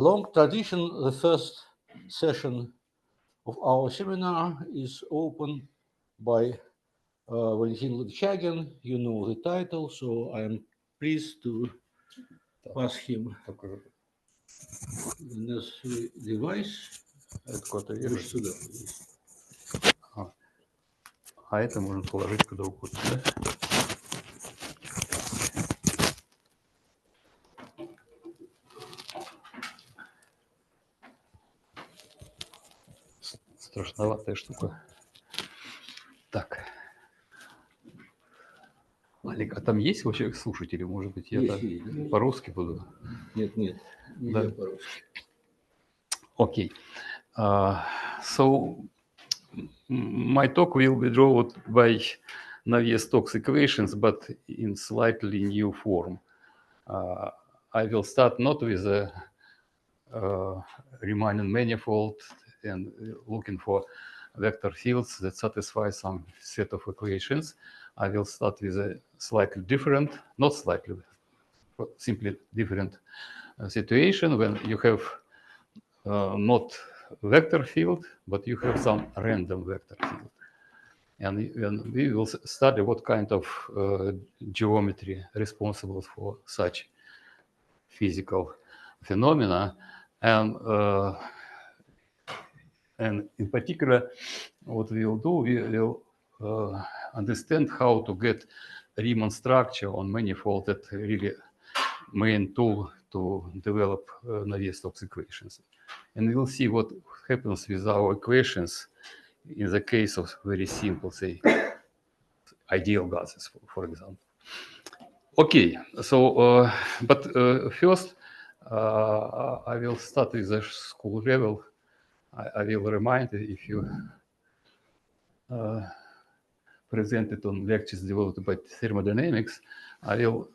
Long tradition, the first session of our seminar is opened by Valentin Lычagin. You know the title, so I am pleased to pass him the necessary device. Сюда. А это можно положить куда угодно, да? Страшноватая штука. Так. Олег, а там есть вообще слушатели? Может быть, я по-русски буду? Нет, да. По-русски. Окей. So, my talk will be drawn by Navier-Stokes equations, but in slightly new form. I will start not with a Riemann manifold and looking for vector fields that satisfy some set of equations. I will start with a slightly different, not slightly, simply different situation when you have not vector field, but you have some random vector field. And we will study what kind of geometry responsible for such physical phenomena. And in particular, what we will do, we will understand how to get Riemann structure on manifold that really main tool to develop Navier-Stokes equations. And we'll see what happens with our equations in the case of very simple, say, ideal gases, for example. Okay, so, but first, I will start with the school level. I will remind if you presented on lectures developed by thermodynamics, I will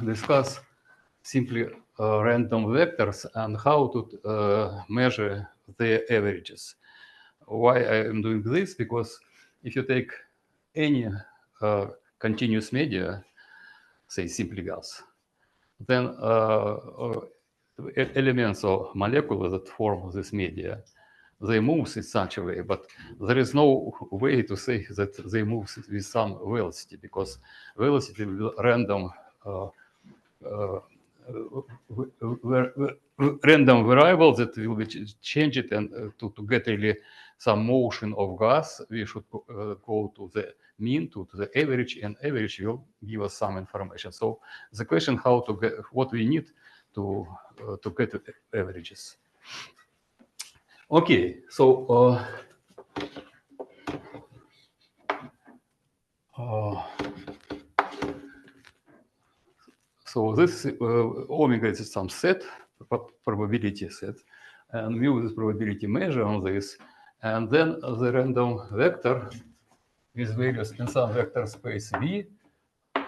discuss simply random vectors and how to measure their averages. Why I am doing this? Because if you take any continuous media, say simply gas, then elements or molecules that form this media, they move in such a way, but there is no way to say that they move with some velocity, because velocity will be random random variable that will be changed, and to get really some motion of gas, we should go to the mean, to the average, and average will give us some information. So the question how to get, what we need to get averages. Okay, so so this omega is some set, probability set, and mu is probability measure on this, and then the random vector with various in some vector space V.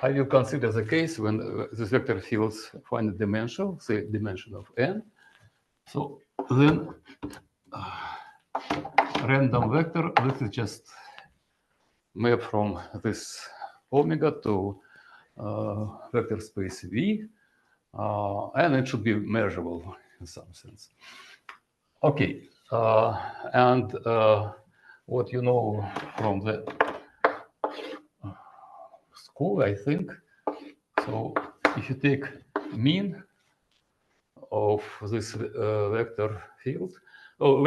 I will consider the case when this vector fields find a dimension, say dimension of n. So then random vector, this is just map from this omega to vector space V, and it should be measurable in some sense. Okay, and what you know from the school, I think. So if you take mean of this vector field, or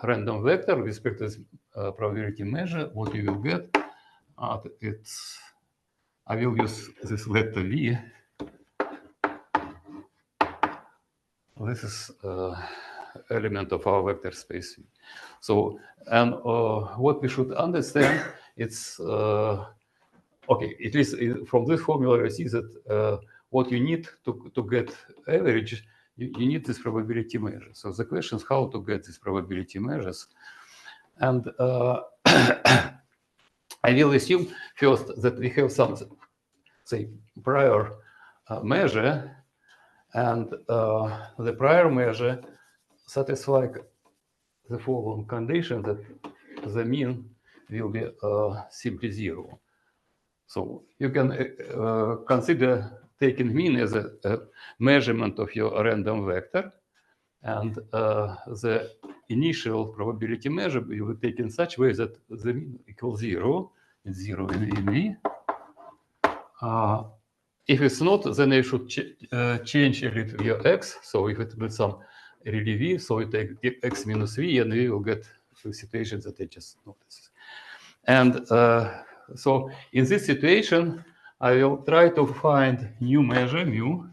random vector with respect to this probability measure, what you will get, it's, I will use this vector V. This is element of our vector space V. So, and what we should understand, it's, okay, at least from this formula, you see that what you need to get average, you need this probability measure. So the question is how to get these probability measures. And I will assume first that we have some, say, prior measure, and the prior measure satisfies the following condition that the mean will be simply zero. So you can consider taking mean as a measurement of your random vector, and the initial probability measure you will take in such way that the mean equals 0. It's 0 in V. If it's not, then you should change a little your x. So if it with some really V, so you take x minus V, and we will get the situation that I just noticed. And so in this situation, I will try to find new measure mu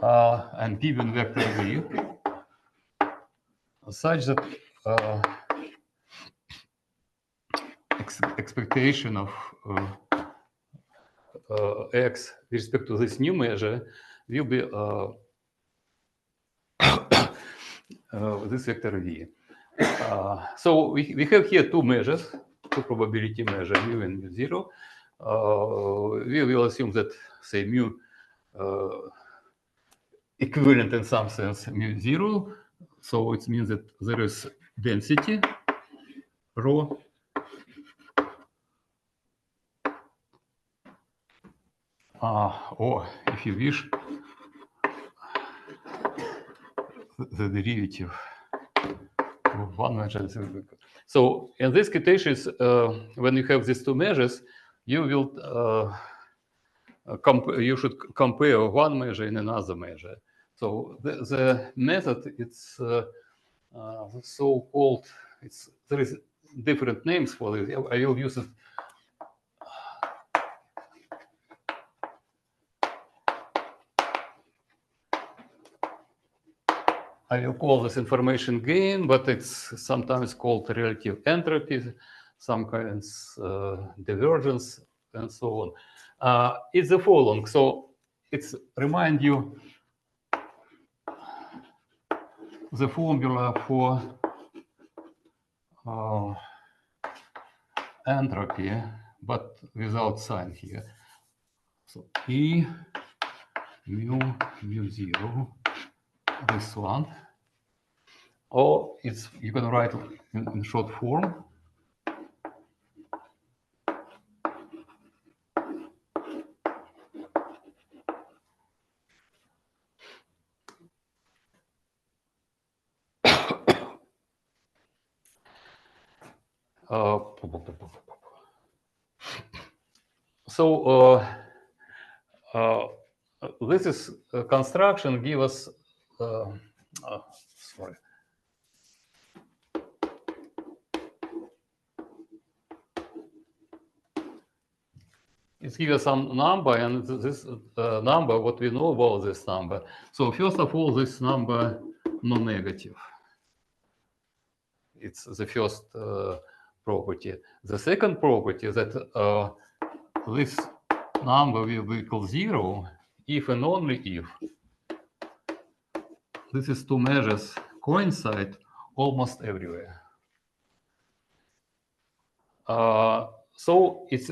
and given vector V such that expectation of x with respect to this new measure will be this vector V. So we have here two measures, two probability measure, mu and mu0. We will assume that, say, mu equivalent in some sense mu0. So it means that there is density rho or, if you wish, the derivative of one measure. So in this case, when you have these two measures, you will you should compare one measure and another measure. So the method, it's so-called, there is different names for it. I will use it. I will call this information gain, but it's sometimes called relative entropy, sometimes divergence, and so on. It's the following. So it's remind you the formula for entropy, but without sign here. So E mu 0, this one, or it's you can write in short form. So this is construction give us sorry. It gives us some number, and this number, what we know about this number. So first of all, this number non-negative. It's the first property. The second property is that this number will be equal 0 if and only if these two measures coincide almost everywhere. So it's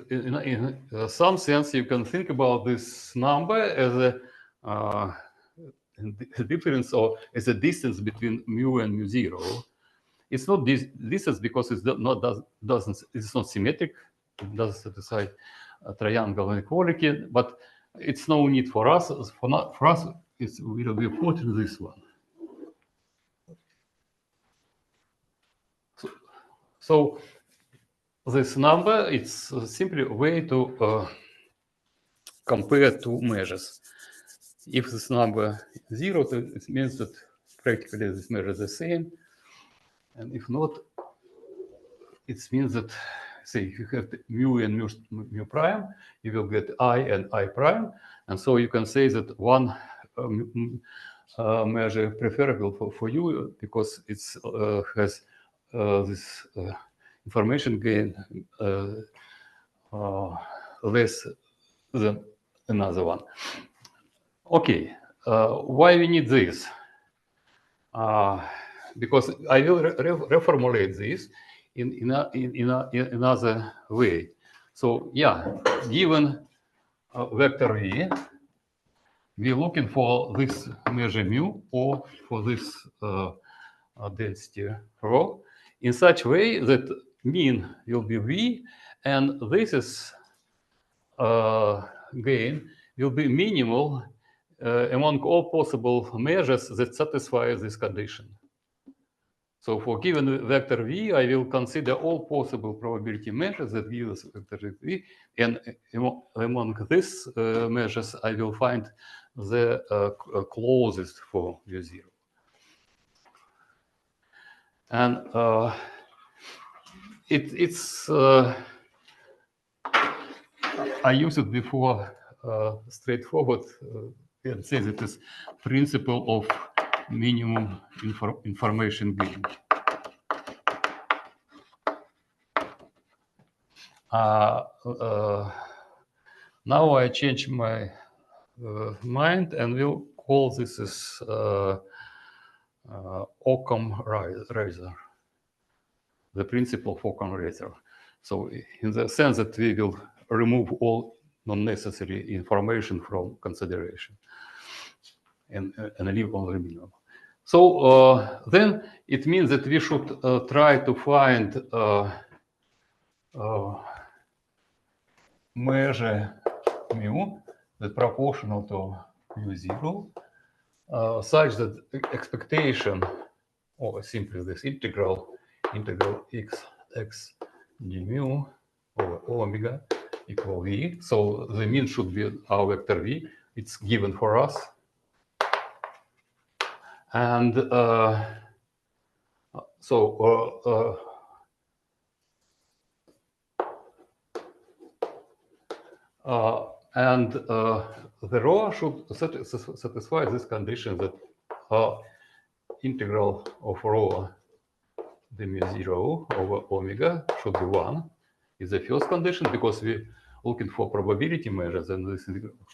in some sense you can think about this number as a difference or as a distance between mu and mu0. It's not this distance because it's not symmetric. It doesn't satisfy a triangle inequality, but it's no need for us. For us, it will be important this one. So this number, it's simply a way to compare two measures. If this number is 0, it means that practically this measure is the same. And if not, it means that, say, if you have mu and mu prime, you will get I and I prime. And so you can say that one measure preferable for you because it has this information gain less than another one. Okay, why we need this? Because I will reformulate this in another way. So yeah, given vector V, we're looking for this measure mu or for this density rho in such way that mean will be V, and this is gain will be minimal among all possible measures that satisfy this condition. So for given vector v, I will consider all possible probability measures that give us vector v, and among these measures, I will find the closest for u0. And I used it before straightforward and say that it's principle of minimum information gain. Now I change my mind and will call this as Occam razor, the principle of Occam razor. So in the sense that we will remove all non-necessary information from consideration and leave only minimum. So then it means that we should try to find measure mu that proportional to mu0 such that expectation, or simply this integral x d mu over omega equal v. So the mean should be our vector v. It's given for us. And the rho should satisfy this condition that integral of rho the mu0 over omega should be 1 is the first condition, because we're looking for probability measures, and this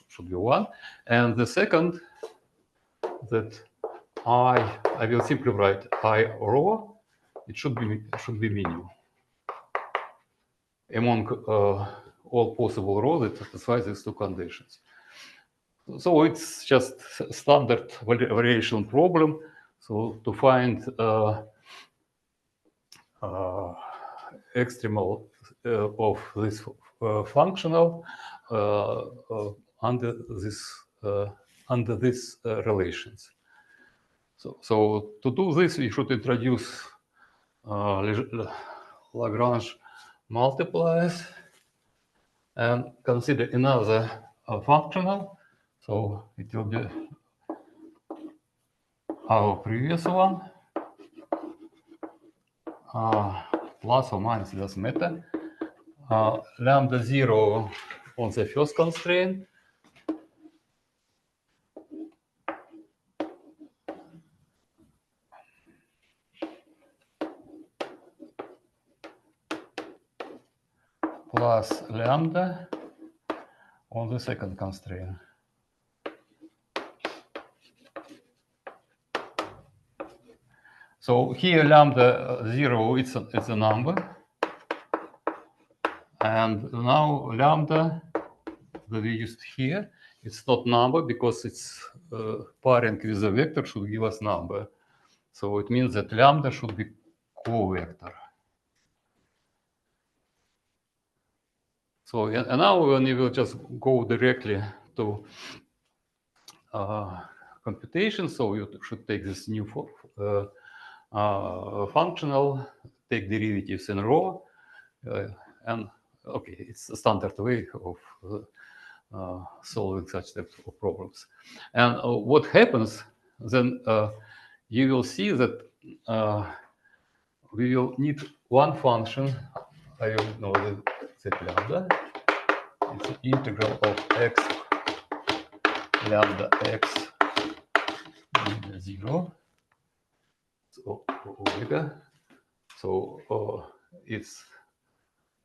should be 1. And the second, that I will simply write I rho, it should be minimum among all possible rho that satisfies these two conditions. So it's just standard variational problem. So to find extremal of this functional under these relations. So to do this, we should introduce Lagrange multipliers and consider another functional. So it will be our previous one, plus or minus, doesn't matter. Lambda 0 on the first constraint, plus lambda on the second constraint. So here lambda 0 it's a number, and now lambda that we used here, it's not number because it's pairing with a vector should give us number. So it means that lambda should be co-vector. So and now when we will just go directly to computation, so you should take this new functional, take derivatives in rho, and okay, it's a standard way of solving such types of problems. And what happens then, you will see that we will need one function. I will know that lambda is the integral of x lambda x 0. So omega. So it's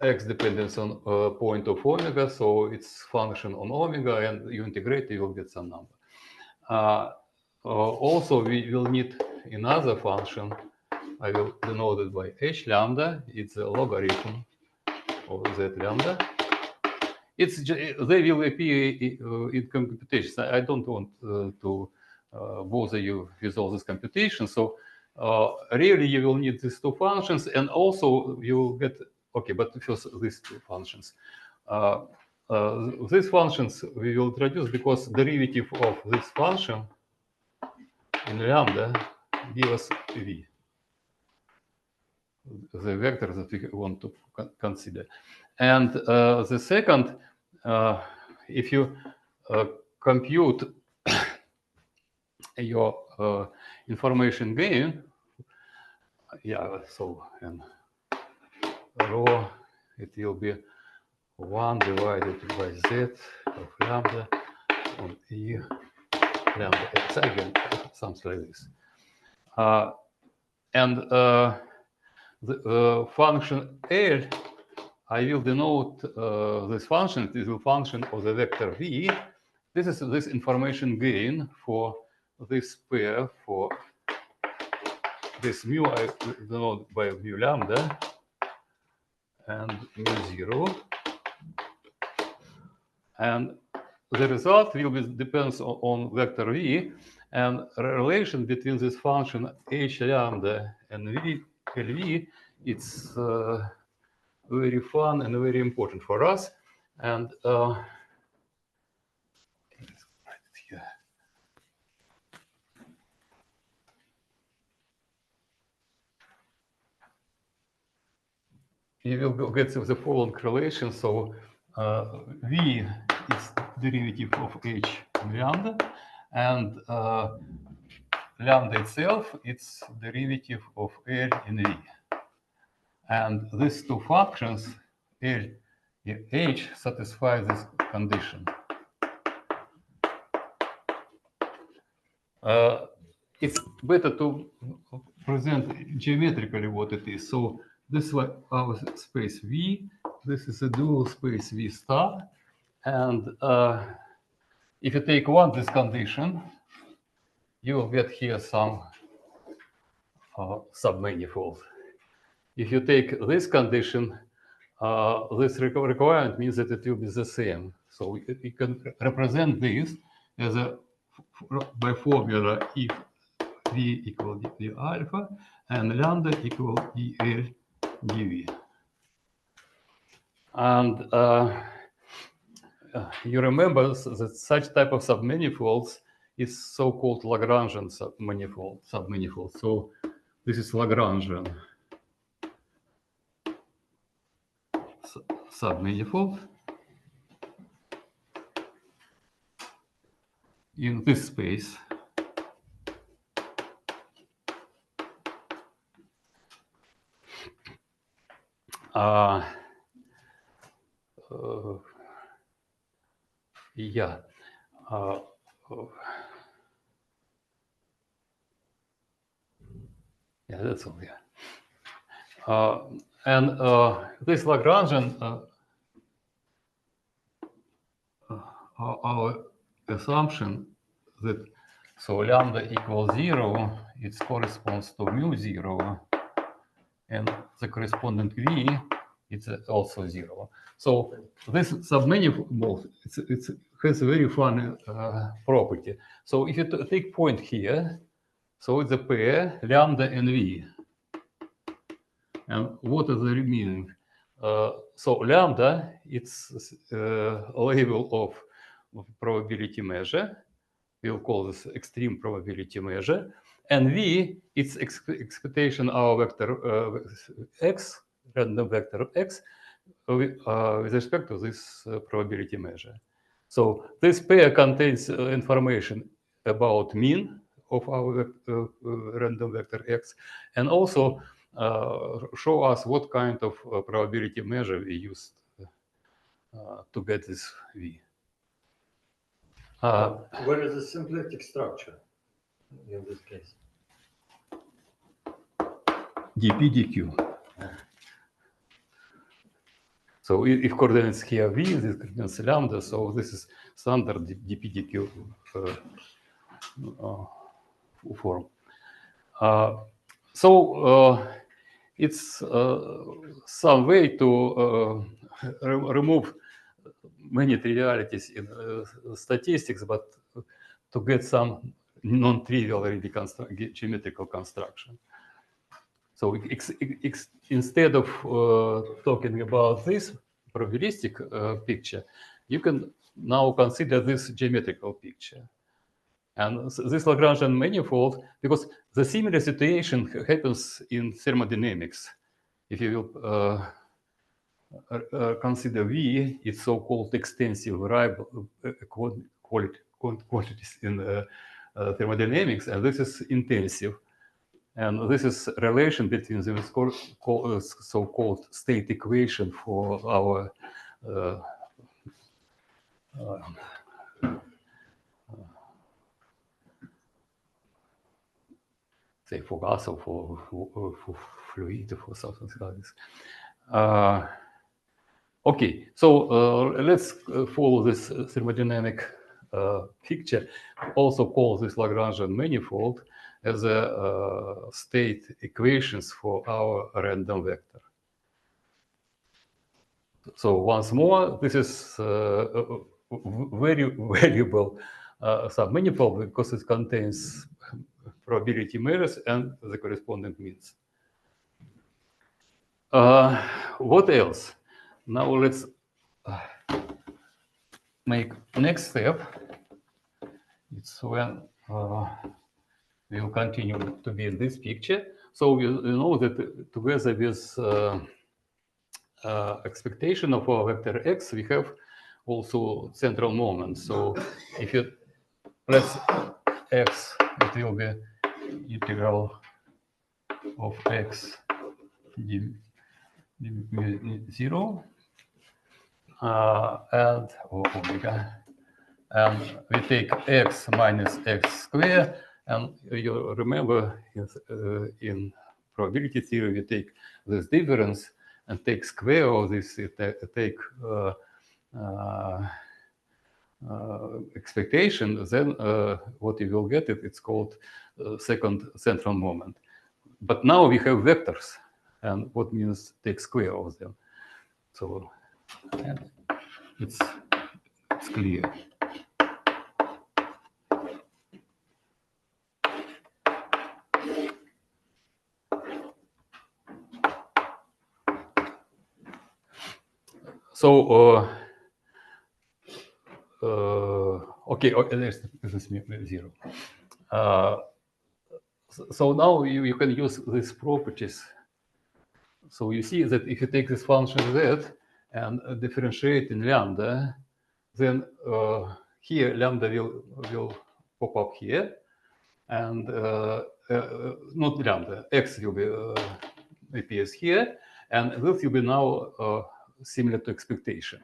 x dependence on point of omega, so it's function on omega, and you integrate, you will get some number. Also, we will need another function. I will denote it by h lambda. It's a logarithm of z lambda. They will appear in computations. I don't want to bother you with all this computation. So really, you will need these two functions, and also you will get, okay, but first these two functions. these functions we will introduce because derivative of this function in lambda give us v, the vector that we want to consider. And the second, if you compute your information gain, so in rho it will be 1 divided by z of lambda on e lambda x again, something like this. And the function L, I will denote this function. It is a function of the vector v. This is this information gain for this pair, for this mu I denote by mu lambda and mu 0. And the result will be depends on vector v, and relation between this function h lambda and v lv, it's very fun and very important for us. And you will get the following relation. So v is derivative of h lambda, and lambda itself, it's derivative of L in V. And these two functions, L and H, satisfy this condition. It's better to present geometrically what it is. So this is our space V. This is a dual space V star. And if you take this condition, you will get here some submanifold. If you take this condition, this requirement means that it will be the same. So we can represent this as a by formula if V equal d alpha and lambda equal dl dv. And you remember that such type of submanifolds is so-called Lagrangian submanifold. So this is Lagrangian submanifold in this space. That's all. And this Lagrangian, our assumption that so lambda equals 0, it corresponds to mu 0, and the corresponding v, it's also 0. So this submanifold, it has a very fun property. So if you take point here, so it's a pair lambda and v. And what is the meaning? So lambda, it's a level of probability measure. We'll call this extreme probability measure. And v, it's expectation our vector x, random vector x, with respect to this probability measure. So this pair contains information about mean of our random vector x, and also show us what kind of probability measure we used to get this v. What is the symplectic structure in this case? dp/dq. So if coordinates here v, this coordinates lambda, so this is standard dp/dq form. So it's some way to remove many trivialities in statistics, but to get some non-trivial geometrical construction. So instead of talking about this probabilistic picture, you can now consider this geometrical picture. And this Lagrangian manifold, because the similar situation happens in thermodynamics. If you will consider V, it's so-called extensive variable quantities in thermodynamics, and this is intensive. And this is relation between the so-called state equation for our say for gas or for fluid or for something like this. Okay, so let's follow this thermodynamic picture. Also call this Lagrangian manifold as a state equations for our random vector. So once more, this is very valuable submanifold because it contains probability measures and the corresponding means. What else? Now let's make next step. It's when we will continue to be in this picture. So we know that together with expectation of our vector x, we have also central moment. So if you press x, it will be integral of x d0 and omega, and we take x minus x squared, and you remember in probability theory we take this difference and take square of this, take expectation, then what you will get, it's called second central moment. But now we have vectors, and what means take square of them. So it's clear. So okay, there's zero. So now you can use these properties. So you see that if you take this function z and differentiate in lambda, then here lambda will pop up here, and not lambda, x will be appears here, and this will be now similar to expectation.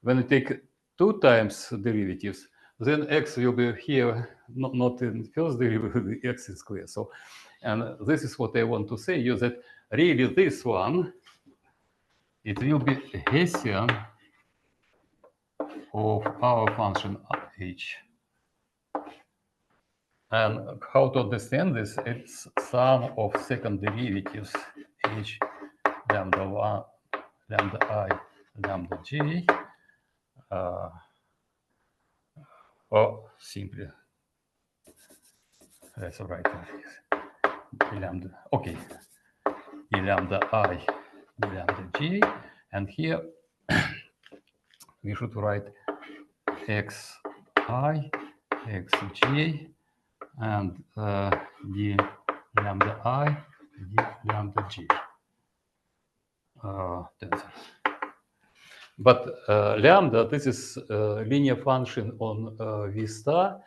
When you take 2 times derivatives, then x will be here, not in first derivative, the x is square. So, and this is what I want to say you, that really this one, it will be Hessian of our function h. And how to understand this? It's sum of second derivatives h lambda 1, lambda I, lambda j, or simply, let's write lambda, okay, e lambda I, e lambda j, and here we should write xi, xj, and d lambda I, d lambda j. But lambda, this is linear function on v star,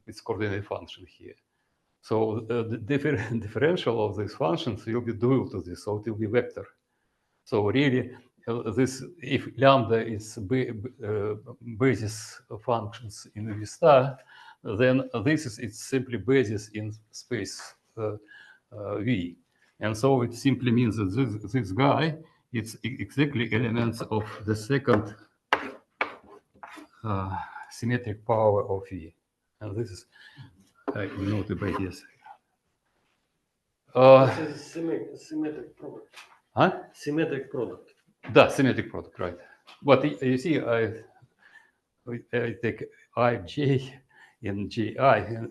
it's coordinate function here. So the differential of these functions will be dual to this, so it will be vector. So really, this, if lambda is basis functions in v star, then this is it's simply basis in space v, and so it simply means that this guy, it's exactly elements of the second symmetric power of v, and this is noted by this. This is symmetric product. Huh? Symmetric product. Да, symmetric product, right? But you see, I take ij in ji, and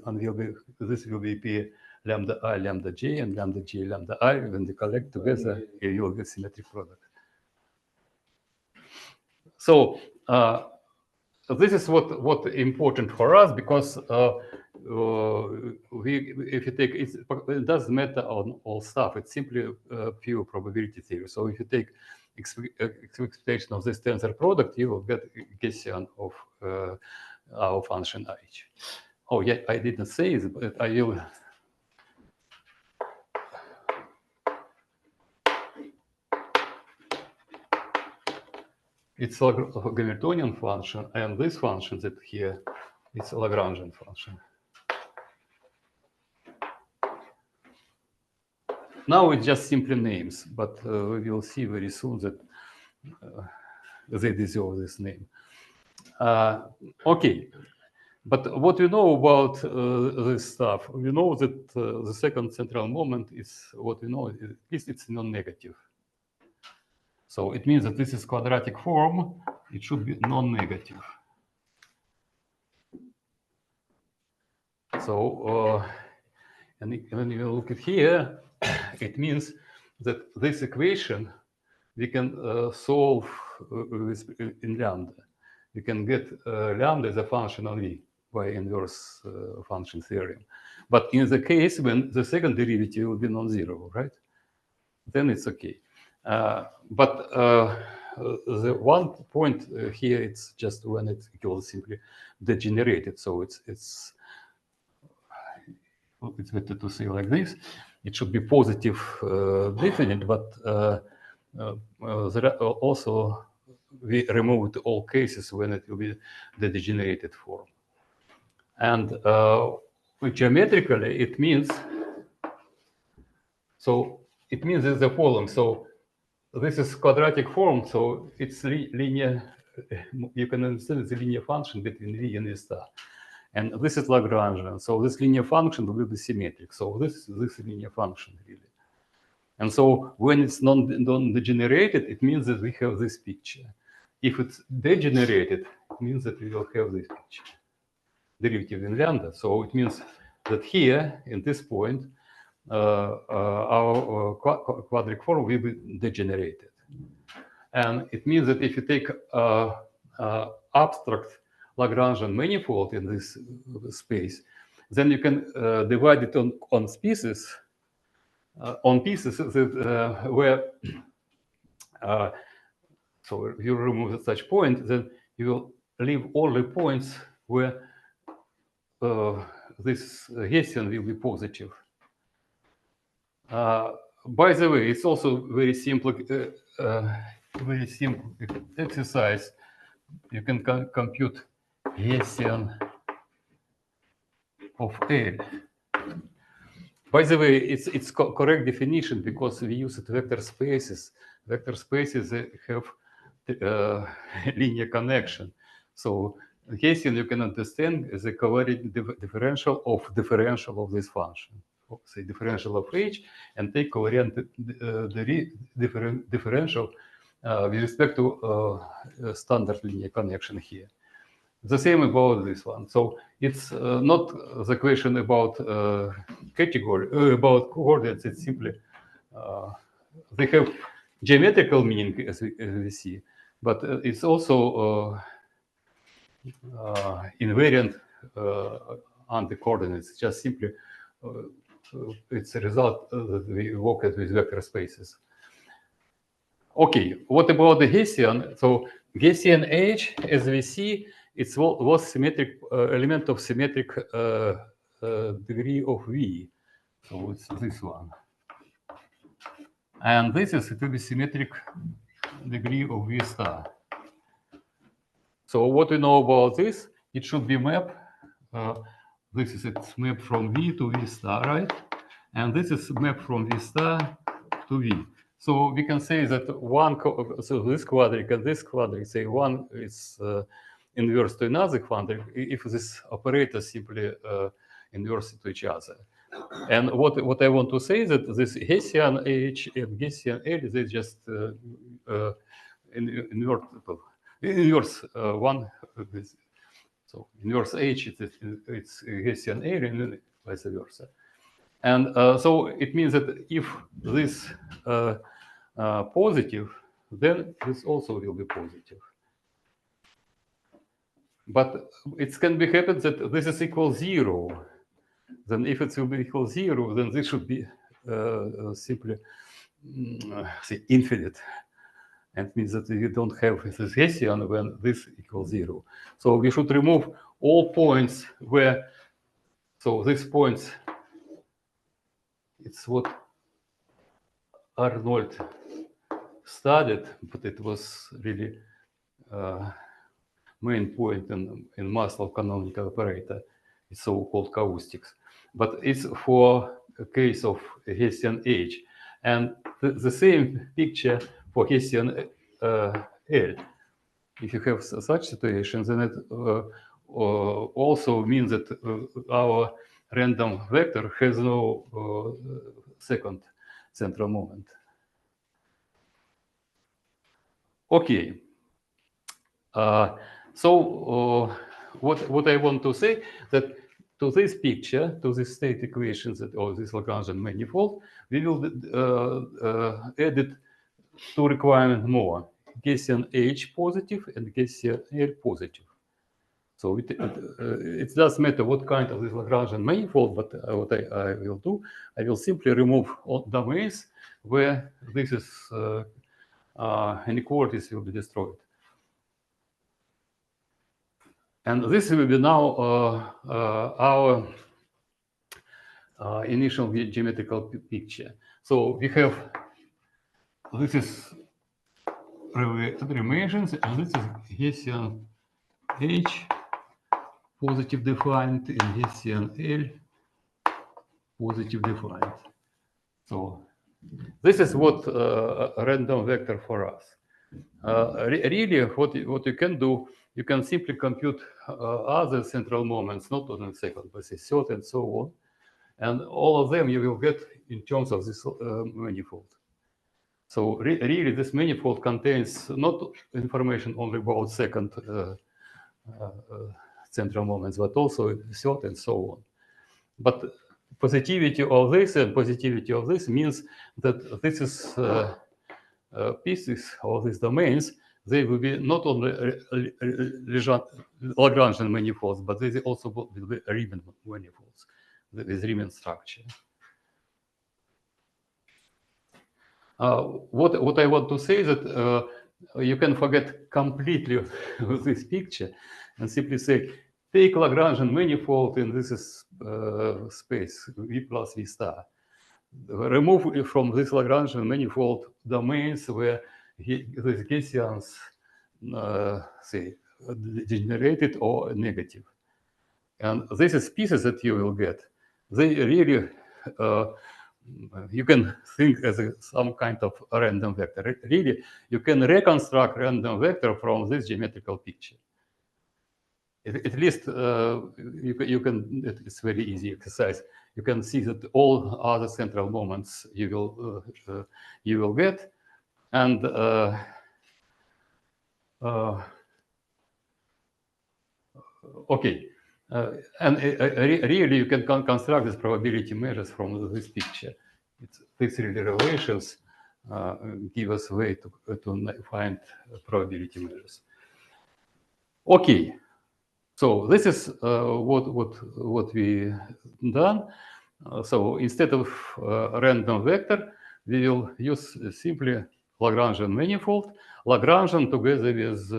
this will be p lambda I, lambda j, and lambda j, lambda I. When they collect together, you will get symmetric product. So So this is what important for us, because if you take it doesn't matter on all stuff. It's simply pure probability theory. So if you take expectation of this tensor product, you will get Gaussian of our function h. Oh yeah, I didn't say it, but I will. It's a Hamiltonian function, and this function that here is a Lagrangian function. Now it's just simply names, but we will see very soon that they deserve this name. Okay, but what we know about this stuff, we know that the second central moment is what we know, at least it's non-negative. So it means that this is quadratic form, it should be non-negative. So, and when you look at here, it means that this equation we can solve in lambda. We can get lambda as a function of v by inverse function theorem. But in the case when the second derivative will be non-zero, right? Then it's okay. But the one point here, it's just when it equals simply degenerated. So it's better to say like this. It should be positive definite, but there are also we removed all cases when it will be the degenerated form. And geometrically, it means it's the following. So this is quadratic form, so it's linear. You can understand the linear function between v and v star. And this is Lagrangian. So this linear function will be symmetric. So this is linear function, really. And so when it's non-degenerated, it means that we have this picture. If it's degenerated, it means that we will have this picture. Derivative in lambda. So it means that here, in this point, our quadratic form will be degenerated. And it means that if you take abstract Lagrangian manifold in this space, then you can divide it on pieces that where so if you remove such point, then you will leave only points where this Hessian will be positive. By the way, it's also very simple exercise. You can compute Hessian of L. By the way, it's correct definition because we use it vector spaces. Vector spaces have linear connection. So Hessian you can understand as a covariant differential of this function. Say differential of h, and take covariant differential with respect to standard linear connection here. The same about this one. So it's not the question about category, about coordinates. It's simply they have geometrical meaning as we see, but it's also invariant on the coordinates. It's just simply it's a result that we work with vector spaces. Okay, what about the Hessian? So Hessian H, as we see, it was symmetric element of symmetric degree of V. So it's this one. And this is, it will be symmetric degree of V star. So what we know about this, it should be map. This is its map from V to V star, right? And this is map from V star to V. So we can say that so this quadratic and this quadratic, say one is inverse to another quadratic if this operator simply inverse to each other. And what I want to say is that this Hessian H and Hessian L, they just inverse one. So inverse H, it's Hessian L, and vice versa. And so it means that if this positive, then this also will be positive. But it can be happen that this is equal 0. Then if it will be equal 0, then this should be simply say infinite. And it means that you don't have this Hessian when this equals 0. So we should remove all points where, so these points, it's what Arnold studied, but it was really main point in Maslow's canonical operator. It's so-called caustics. But it's for a case of Hessian H. And the same picture for Hessian L. If you have such situations, then it also means that our random vector has no second central moment. Okay. So what I want to say that to this picture, to this state equations that or this Lagrangian manifold, we will edit two requirements more: Hessian H positive and Hessian L positive. So it does matter what kind of this Lagrangian manifold, but what I will do, I will simply remove all domains where this is inequalities will be destroyed. And this will be now our initial geometrical picture. So we have, this is remains, and this is Hessian H positive defined and Hessian L positive defined. So this is what a random vector for us. Really, what you can do, you can simply compute other central moments, not only the second, but the third and so on. And all of them you will get in terms of this manifold. So really, this manifold contains not information only about second central moments, but also third and so on. But positivity of this and positivity of this means that this is pieces of these domains, they will be not only Lagrangian manifolds, but they also will be Riemann manifolds with Riemann structure. What I want to say is that you can forget completely this picture and simply say, take Lagrangian manifold in this is, space V plus V star. Remove from this Lagrangian manifold domains where these Hessians say degenerated or negative. And this is pieces that you will get. They really, you can think as some kind of random vector. Really, you can reconstruct random vector from this geometrical picture. At least you can, it's very easy exercise. You can see that all other central moments you will get, and okay, and really you can construct these probability measures from this picture. These really relations give us a way to find probability measures. Okay. So this is what we done. So instead of random vector, we will use simply Lagrangian manifold, Lagrangian together with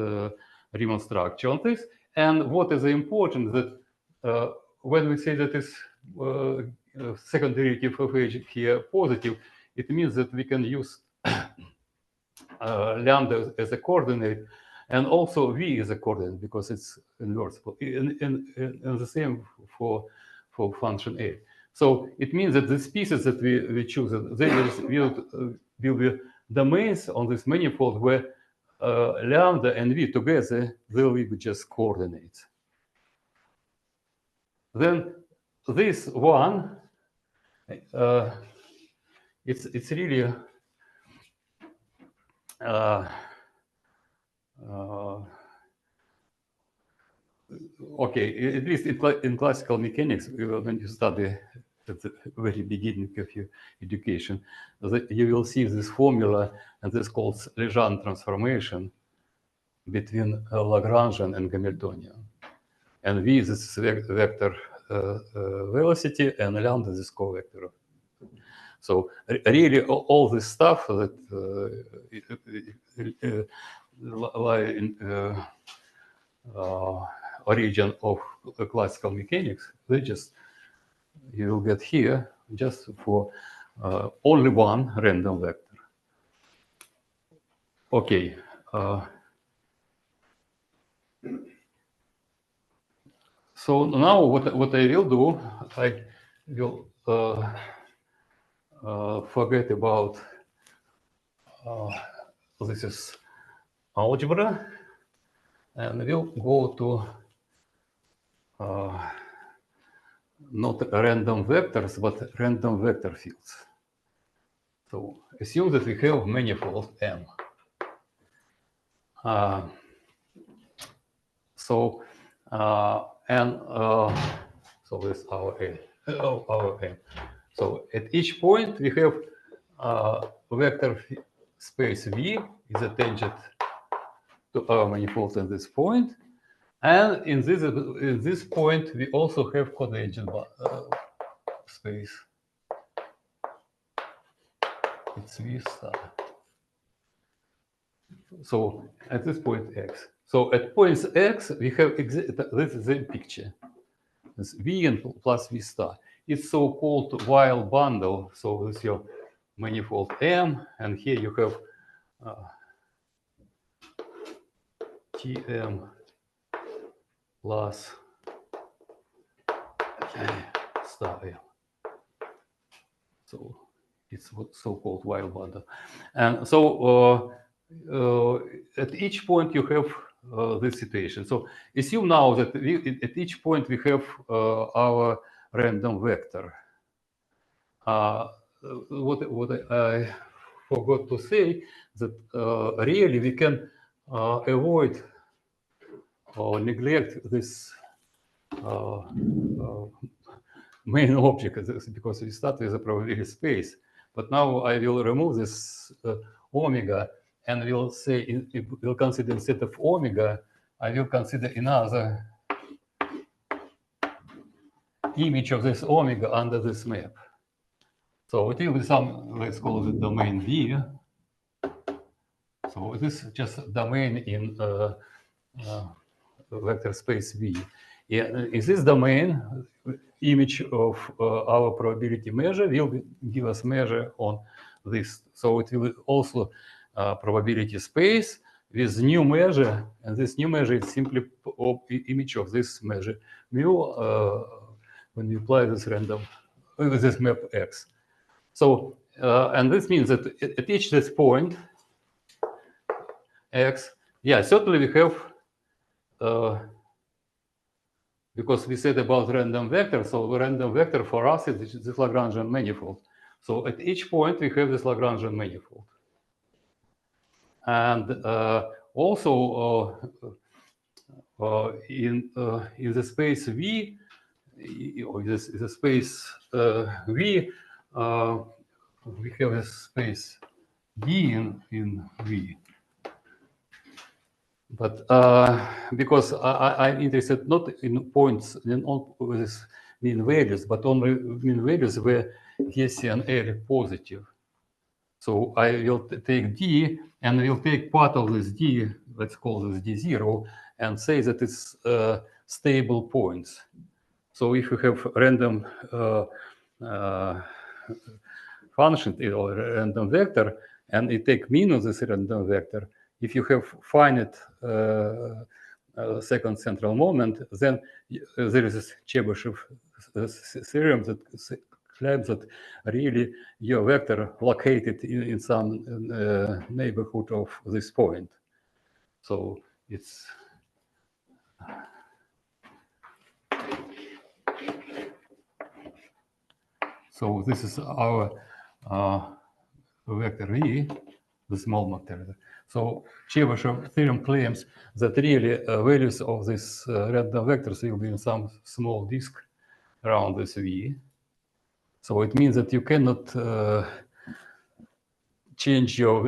Riemann structure on this. And what is important that when we say that this second derivative of H here positive, it means that we can use lambda as a coordinate. And also V is a coordinate because it's invertible. And the same for function A. So it means that the species that we choose, they will be domains on this manifold where lambda and V together, they will be just coordinates. Then this one, it's really okay, at least in classical mechanics, when you study at the very beginning of your education, you will see this formula, and this is called Lejeune transformation between Lagrangian and Hamiltonian. and v is this vector velocity, and lambda is this co-vector. So really, all this stuff that lie in origin of classical mechanics, they just you will get here just for only one random vector. Okay. So now what I will do, I will forget about this is algebra, and we'll go to not random vectors, but random vector fields. So assume that we have manifold M. So this our M. So at each point we have vector space V is attached to our manifold at this point, and in this point we also have cotangent space. It's V star. So at this point X. So at points X we have this is the picture. It's V and plus V star. It's so-called while bundle. So this is your manifold M, and here you have Tm plus star M. So it's what so-called while bundle. And so at each point you have this situation. So assume now that at each point we have our random vector. What I forgot to say that really we can avoid or neglect this main object because we start with a probability space. But now I will remove this omega, and we'll say we'll consider instead of omega, I will consider another image of this omega under this map. So it will be some, let's call it domain V. So this is just domain in vector space V. In this domain, image of our probability measure will give us measure on this. So it will also probability space with new measure, and this new measure is simply image of this measure mu when we apply this random this map X. So and this means that at each this point X, yeah, certainly we have because we said about random vector, so the random vector for us is this Lagrangian manifold. So at each point we have this Lagrangian manifold. And also in the space V, or the space V, we have a space D in V. But because I'm interested not in points in all with mean values, but only mean values where S and L are positive. So I will take D, and I will take part of this D, let's call this D0, and say that it's stable points. So if you have random function or random vector, and you take mean of this random vector, if you have finite second central moment, then there is this Chebyshev theorem that claims that really your vector located in some neighborhood of this point. So it's so this is our vector E, the small vector. So Chebyshev theorem claims that really values of this random vectors will be in some small disk around this V. So it means that you cannot change your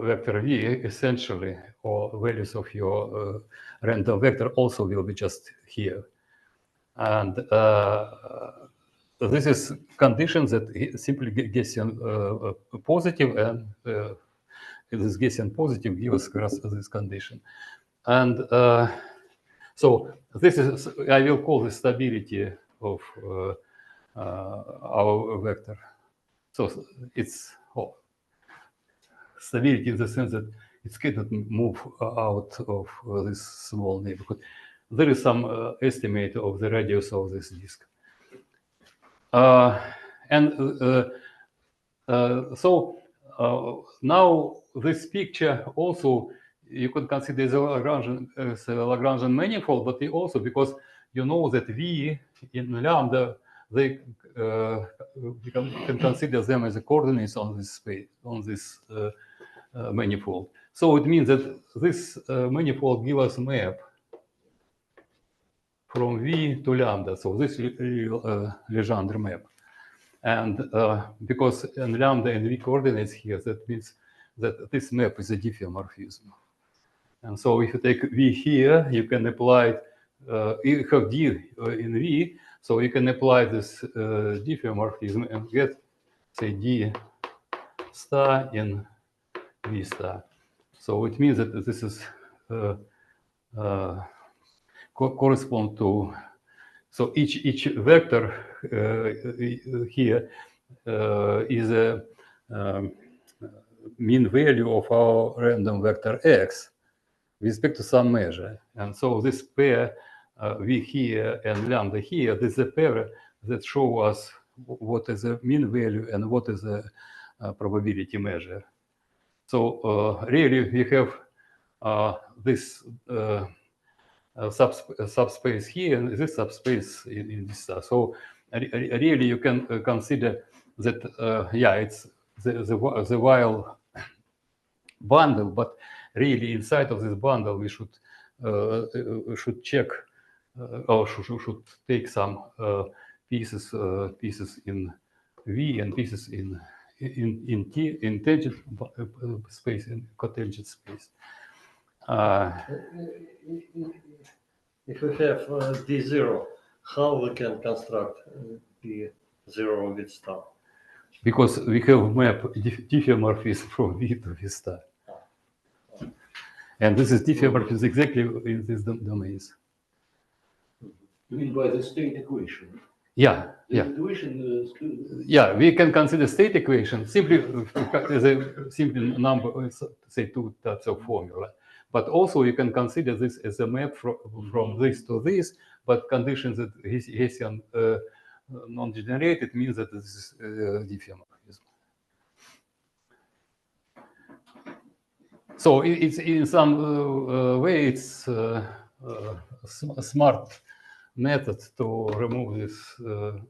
vector v, essentially, or values of your random vector also will be just here. And this is conditions that simply Gaussian positive, and this Gaussian positive gives us this condition. And so this is, I will call the stability of our vector. So it's stability in the sense that it cannot move out of this small neighborhood. There is some estimate of the radius of this disk. Now this picture also you could consider as a Lagrangian manifold, but also because you know that V in lambda, they we can consider them as the coordinates on this space, on this manifold. So it means that this manifold gives us map from V to lambda. So this Legendre map. And because in lambda and V coordinates here, that means that this map is a diffeomorphism. And so if you take V here, you can apply, you have D in V, so you can apply this diffeomorphism and get, say, D star in V star. So it means that this is correspond to, so each vector here is a mean value of our random vector x with respect to some measure. And so this pair V here and lambda here, this is a pair that show us what is the mean value and what is the probability measure. So really we have this subspace here and this subspace in this star. So really you can consider that yeah, it's the while bundle, but really inside of this bundle we should check or should take some pieces in V and pieces in T, in tangent space and cotangent space. If we have D0, how we can construct D0 with star? Because we have map diffeomorphism from V to V star. And this is diffeomorphism exactly in these domains. You mean by the state equation? Yeah, The equation yeah, we can consider state equation simply as a simple number, say two types of formula. But also you can consider this as a map from this to this, but conditions that Hessian non-degenerated means that this is diffeomorphism. So it's in some way it's a smart method to remove this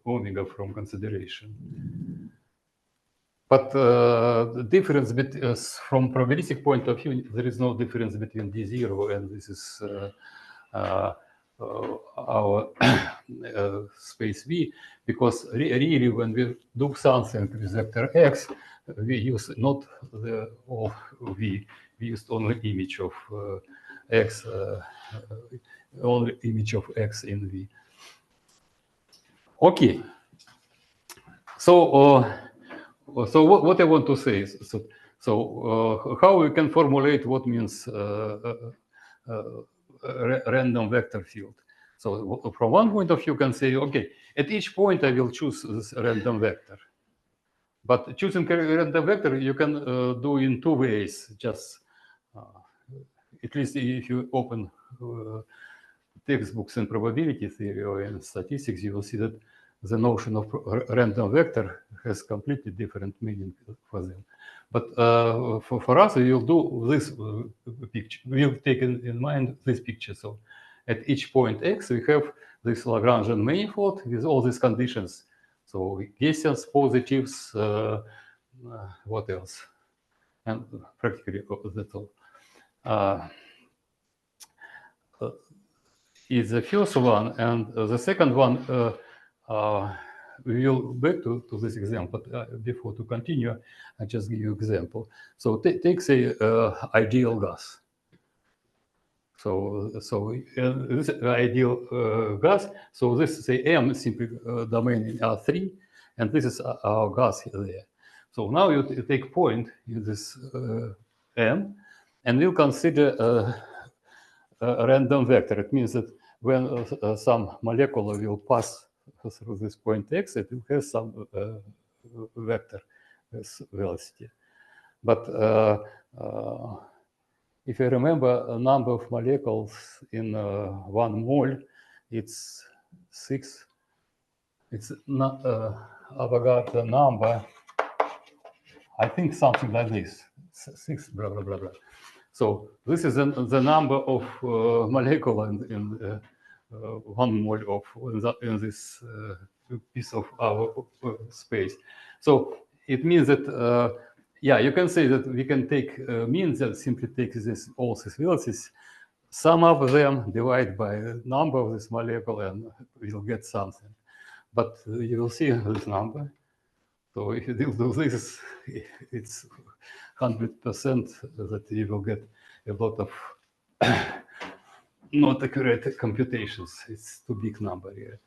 omega from consideration. But the difference from probabilistic point of view, there is no difference between D0 and this is our space V, because really when we do something with vector X, we use not the all V, we used only image of X, only image of X in V. Okay. So so what I want to say is, so how we can formulate what means random vector field. So from one point of view, you can say, okay, at each point I will choose this random vector. But choosing a random vector you can do in two ways. Just at least if you open textbooks in probability theory or in statistics, you will see that the notion of random vector has completely different meaning for them. But for us, we will do this picture. We will take in mind this picture. So at each point x, we have this Lagrangian manifold with all these conditions. So Gaussians, positives, what else? And practically that's all. Is the first one, and the second one we will back to this example, but before to continue, I just give you example. So take say ideal gas. So this ideal gas. So this say M simply domain in R3, and this is our gas there. So now you take point in this M, and we'll consider a random vector. It means that when some molecule will pass through this point X, it will have some vector velocity. But if you remember a number of molecules in 1 mole, it's 6. It's not Avogadro number. I think something like this, 6 blah blah blah blah. So this is the number of molecules in 1 mole of in this piece of our space. So it means that yeah, you can say that we can take means that simply take this all these velocities, sum of them, divide by the number of this molecule, and we'll get something. But you will see this number. So if you do this, it's 100% that you will get a lot of not accurate computations. It's too big number here.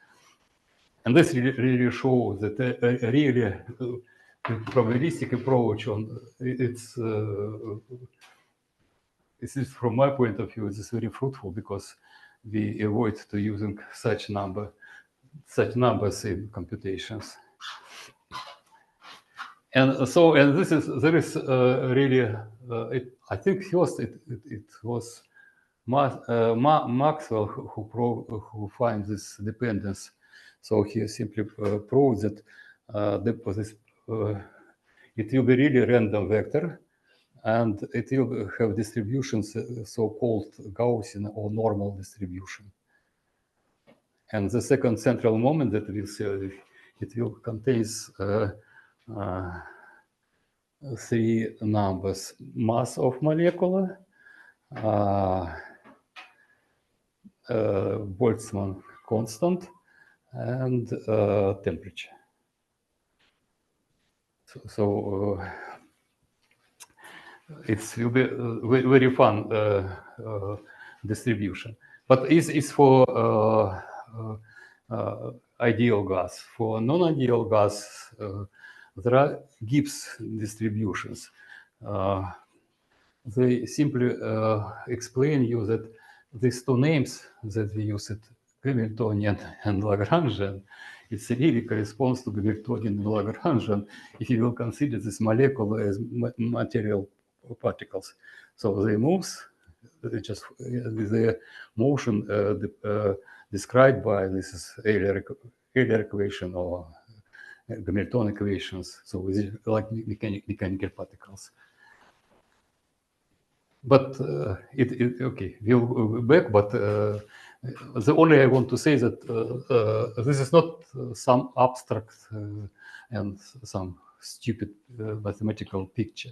And this really shows that a really probabilistic approach on it's from my point of view, it's very fruitful because we avoid to using such numbers in computations. And so, and this is there is really I think first it was Maxwell who finds this dependence. So he simply proves that it will be really random vector, and it will have distributions so-called Gaussian or normal distribution. And the second central moment that we'll see, it will contains 3 numbers: mass of molecule, Boltzmann constant, and temperature. So it will be a very fun distribution. But it's for ideal gas. For non-ideal gas, there are Gibbs distributions. They simply explain you that these 2 names that we use, Hamiltonian and Lagrangian, it really corresponds to Hamiltonian and Lagrangian if you will consider this molecule as material particles. So they moves just with their motion described by this Euler equation or Hamilton equations. So it's like mechanical particles. But okay, we'll go back. But the only I want to say that this is not some abstract and some stupid mathematical picture.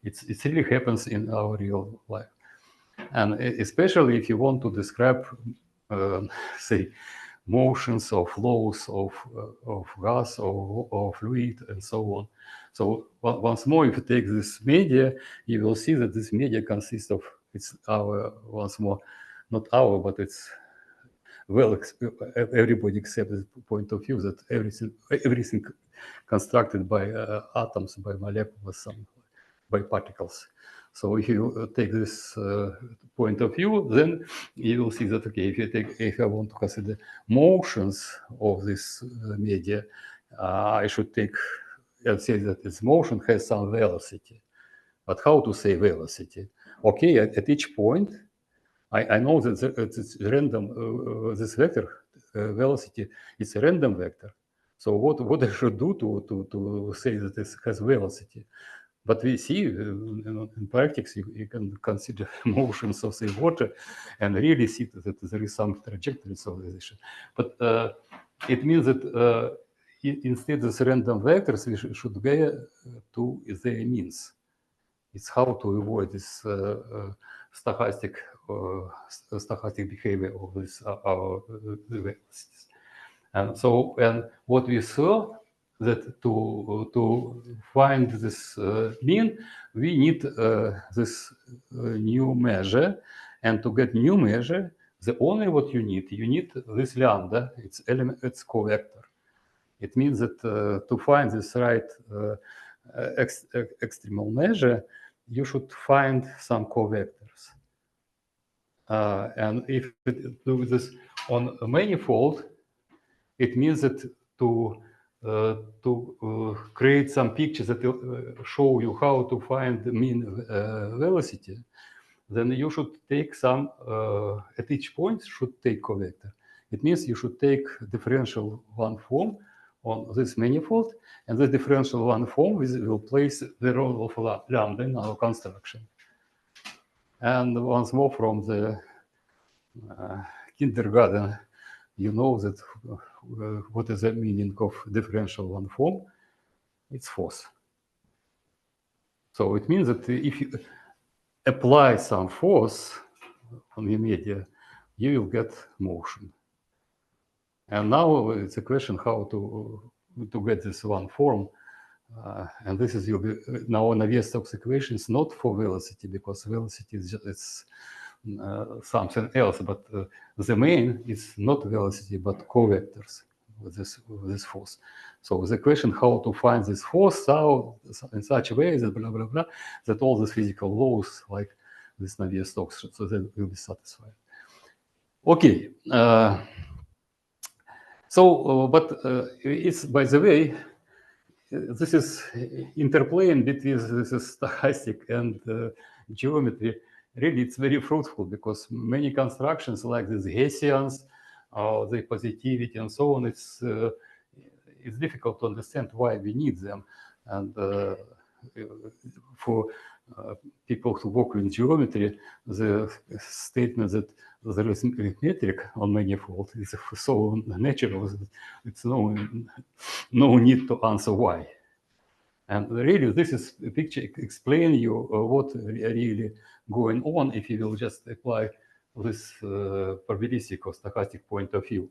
It really happens in our real life, and especially if you want to describe, say, motions or flows of gas or fluid and so on. So once more, if you take this media, you will see that this media consists of, it's our, once more, not our, but it's, well, everybody accepts the point of view that everything constructed by atoms, by molecules, by particles. So if you take this point of view, then you will see that, okay, if I want to consider motions of this media, I should take and say that its motion has some velocity. But how to say velocity? Okay, at each point, I know that it's random, this vector velocity is a random vector. So what I should do to say that this has velocity? But we see in practice, you can consider motions of the water and really see that there is some trajectory civilization. But it means that instead of random vectors, we should go to their means. It's how to avoid this stochastic behavior of this velocities. And so, and what we saw that to find this mean, we need this new measure, and to get new measure, the only what you need this lambda. It's element, it's covector. It means that to find this right extremal measure, you should find some covectors. And if you do this on a manifold, it means that to create some pictures that will show you how to find the mean velocity, then you should take some, at each point should take covector. It means you should take differential one form on this manifold, and the differential one form will place the role of lambda in our construction. And once more from the kindergarten, you know that what is the meaning of differential one form? It's force. So it means that if you apply some force on the media, you will get motion. And now it's a question how to get this one form. And this is now Navier-Stokes equation is not for velocity, because velocity is just, something else, but the main is not velocity but covectors with this force. So the question how to find this force out in such a way that blah blah blah, that all these physical laws like this Navier-Stokes, so they will be satisfied. Okay. But it's, by the way, this is interplaying between this stochastic and geometry. Really, it's very fruitful, because many constructions like these Hessians, the positivity and so on, it's difficult to understand why we need them. And for people who work in geometry, the statement that there is arithmetic on manifold is so natural that it's no need to answer why. And really, this is a picture explain you what really going on if you will just apply this probabilistic or stochastic point of view.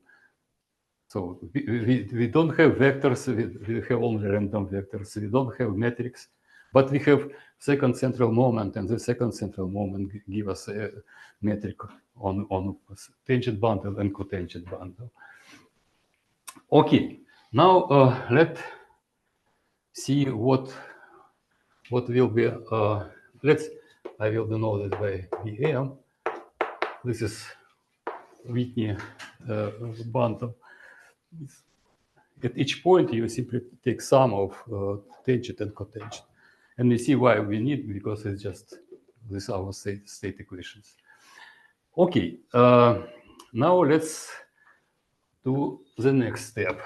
So we don't have vectors, we have only random vectors, we don't have metrics, but we have second central moment, and the second central moment give us a metric on tangent bundle and cotangent bundle. Okay, now let's see what will be. I will denote it by BM. This is Whitney bundle. At each point, you simply take sum of tangent and cotangent, and we see why we need, because it's just this our state equations. Okay, now let's do the next step.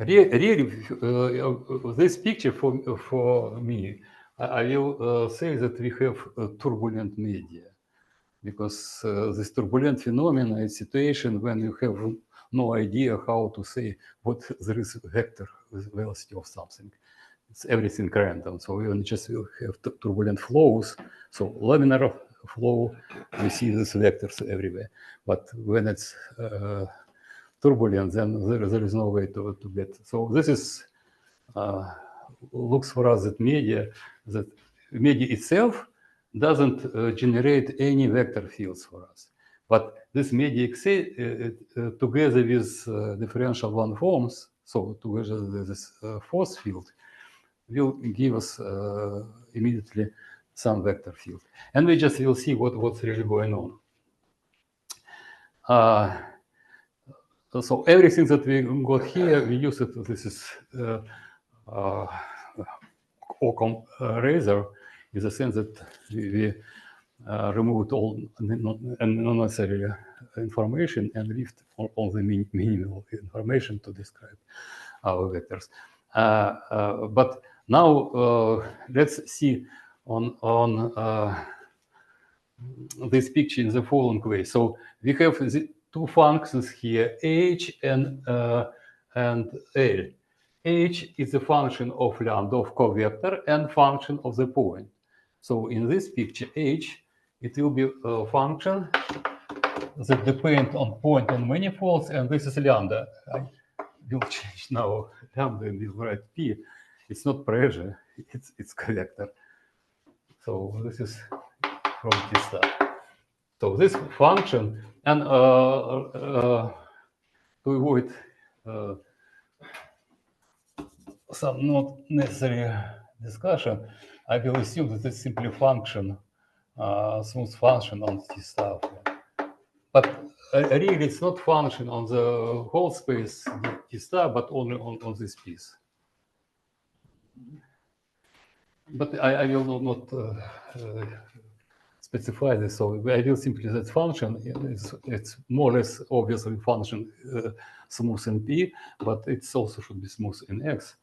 Really, this picture for me, I will say that we have a turbulent media, because this turbulent phenomenon is a situation when you have no idea how to say what there is a vector with velocity of something. It's everything random. So we just will have turbulent flows. So laminar flow, we see these vectors everywhere. But when it's turbulent, then there is no way to get. So this is looks for us that media itself doesn't generate any vector fields for us. But this media together with differential one forms, so together with this force field, will give us immediately some vector field. And we just will see what's really going on. So everything that we got here, we use it. This is Occam razor, in the sense that we removed all unnecessary information and left all the minimal information to describe our vectors. But now let's see on this picture in the following way. So we have the two functions here, h and L. h is a function of lambda of covector and function of the point. So in this picture, h, it will be a function that depends on point on manifolds, and this is lambda. I will change now lambda and will write p. It's not pressure, it's covector. So this is from T star. So this function, and to avoid some not necessary discussion, I will assume that it's simply function, smooth function on T star. But really, it's not function on the whole space T star, but only on this piece. But I will not specify this, so I will simply that function. It's more or less obviously function smooth in P, but it also should be smooth in X.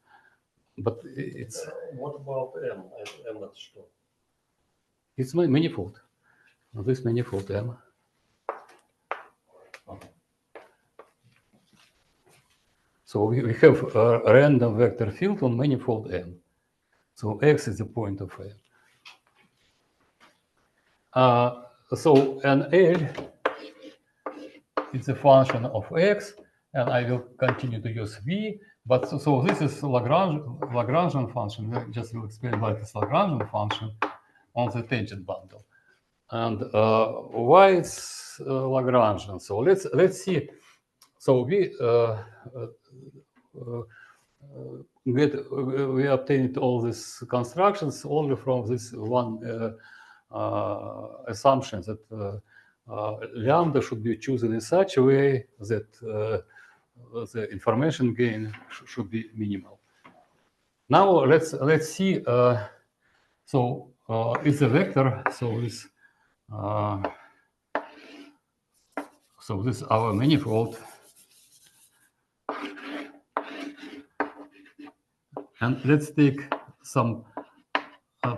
But it's. What about M? M that's что? It's manifold. This manifold M. So we have a random vector field on manifold M. So X is the point of M. So an L is a function of X, and I will continue to use V. But so this is Lagrangian function. I just will explain why it's Lagrangian function on the tangent bundle, and why it's Lagrangian. So let's see. So we obtained all these constructions only from this one assumption that lambda should be chosen in such a way that the information gain should be minimal. Now let's see. So it's a vector. So this is our manifold. And let's take some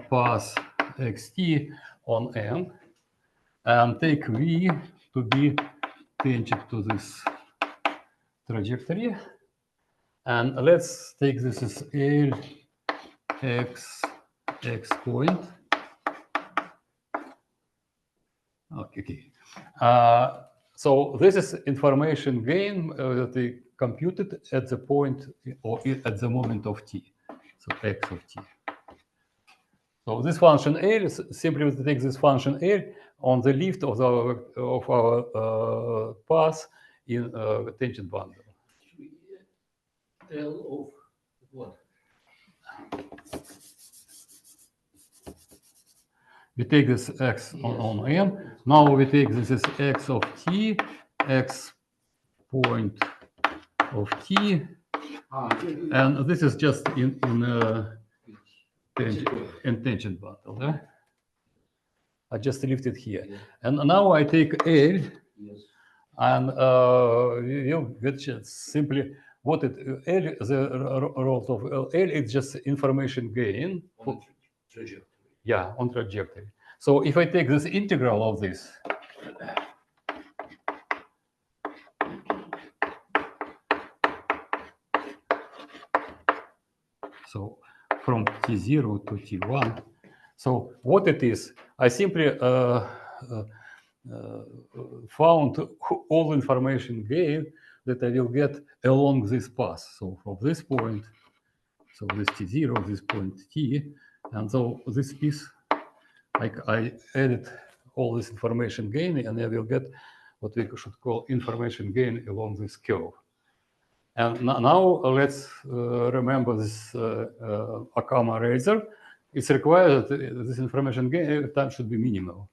path xt on M and take V to be tangent to this trajectory. And let's take this as L x point. Okay. So this is information gain that we computed at the point or at the moment of t. So x of t. So this function L is simply we take this function L on the lift of our path in tangent bundle. L of what? We take this x on M. Now we take this as x of t, x point of t, and this is just in tangent bundle. Yeah? I just lifted here, and now I take L, and we will get simply what it L the role of L is just information gain. On trajectory. Yeah, on trajectory. So if I take this integral of this, so from T0 to T1, so what it is, I simply found all information gain that I will get along this path. So from this point, so this T0, this point T, and so this piece, I added all this information gain, and I will get what we should call information gain along this curve. And now let's remember this Occam razor. It's required that this information gain every time should be minimal.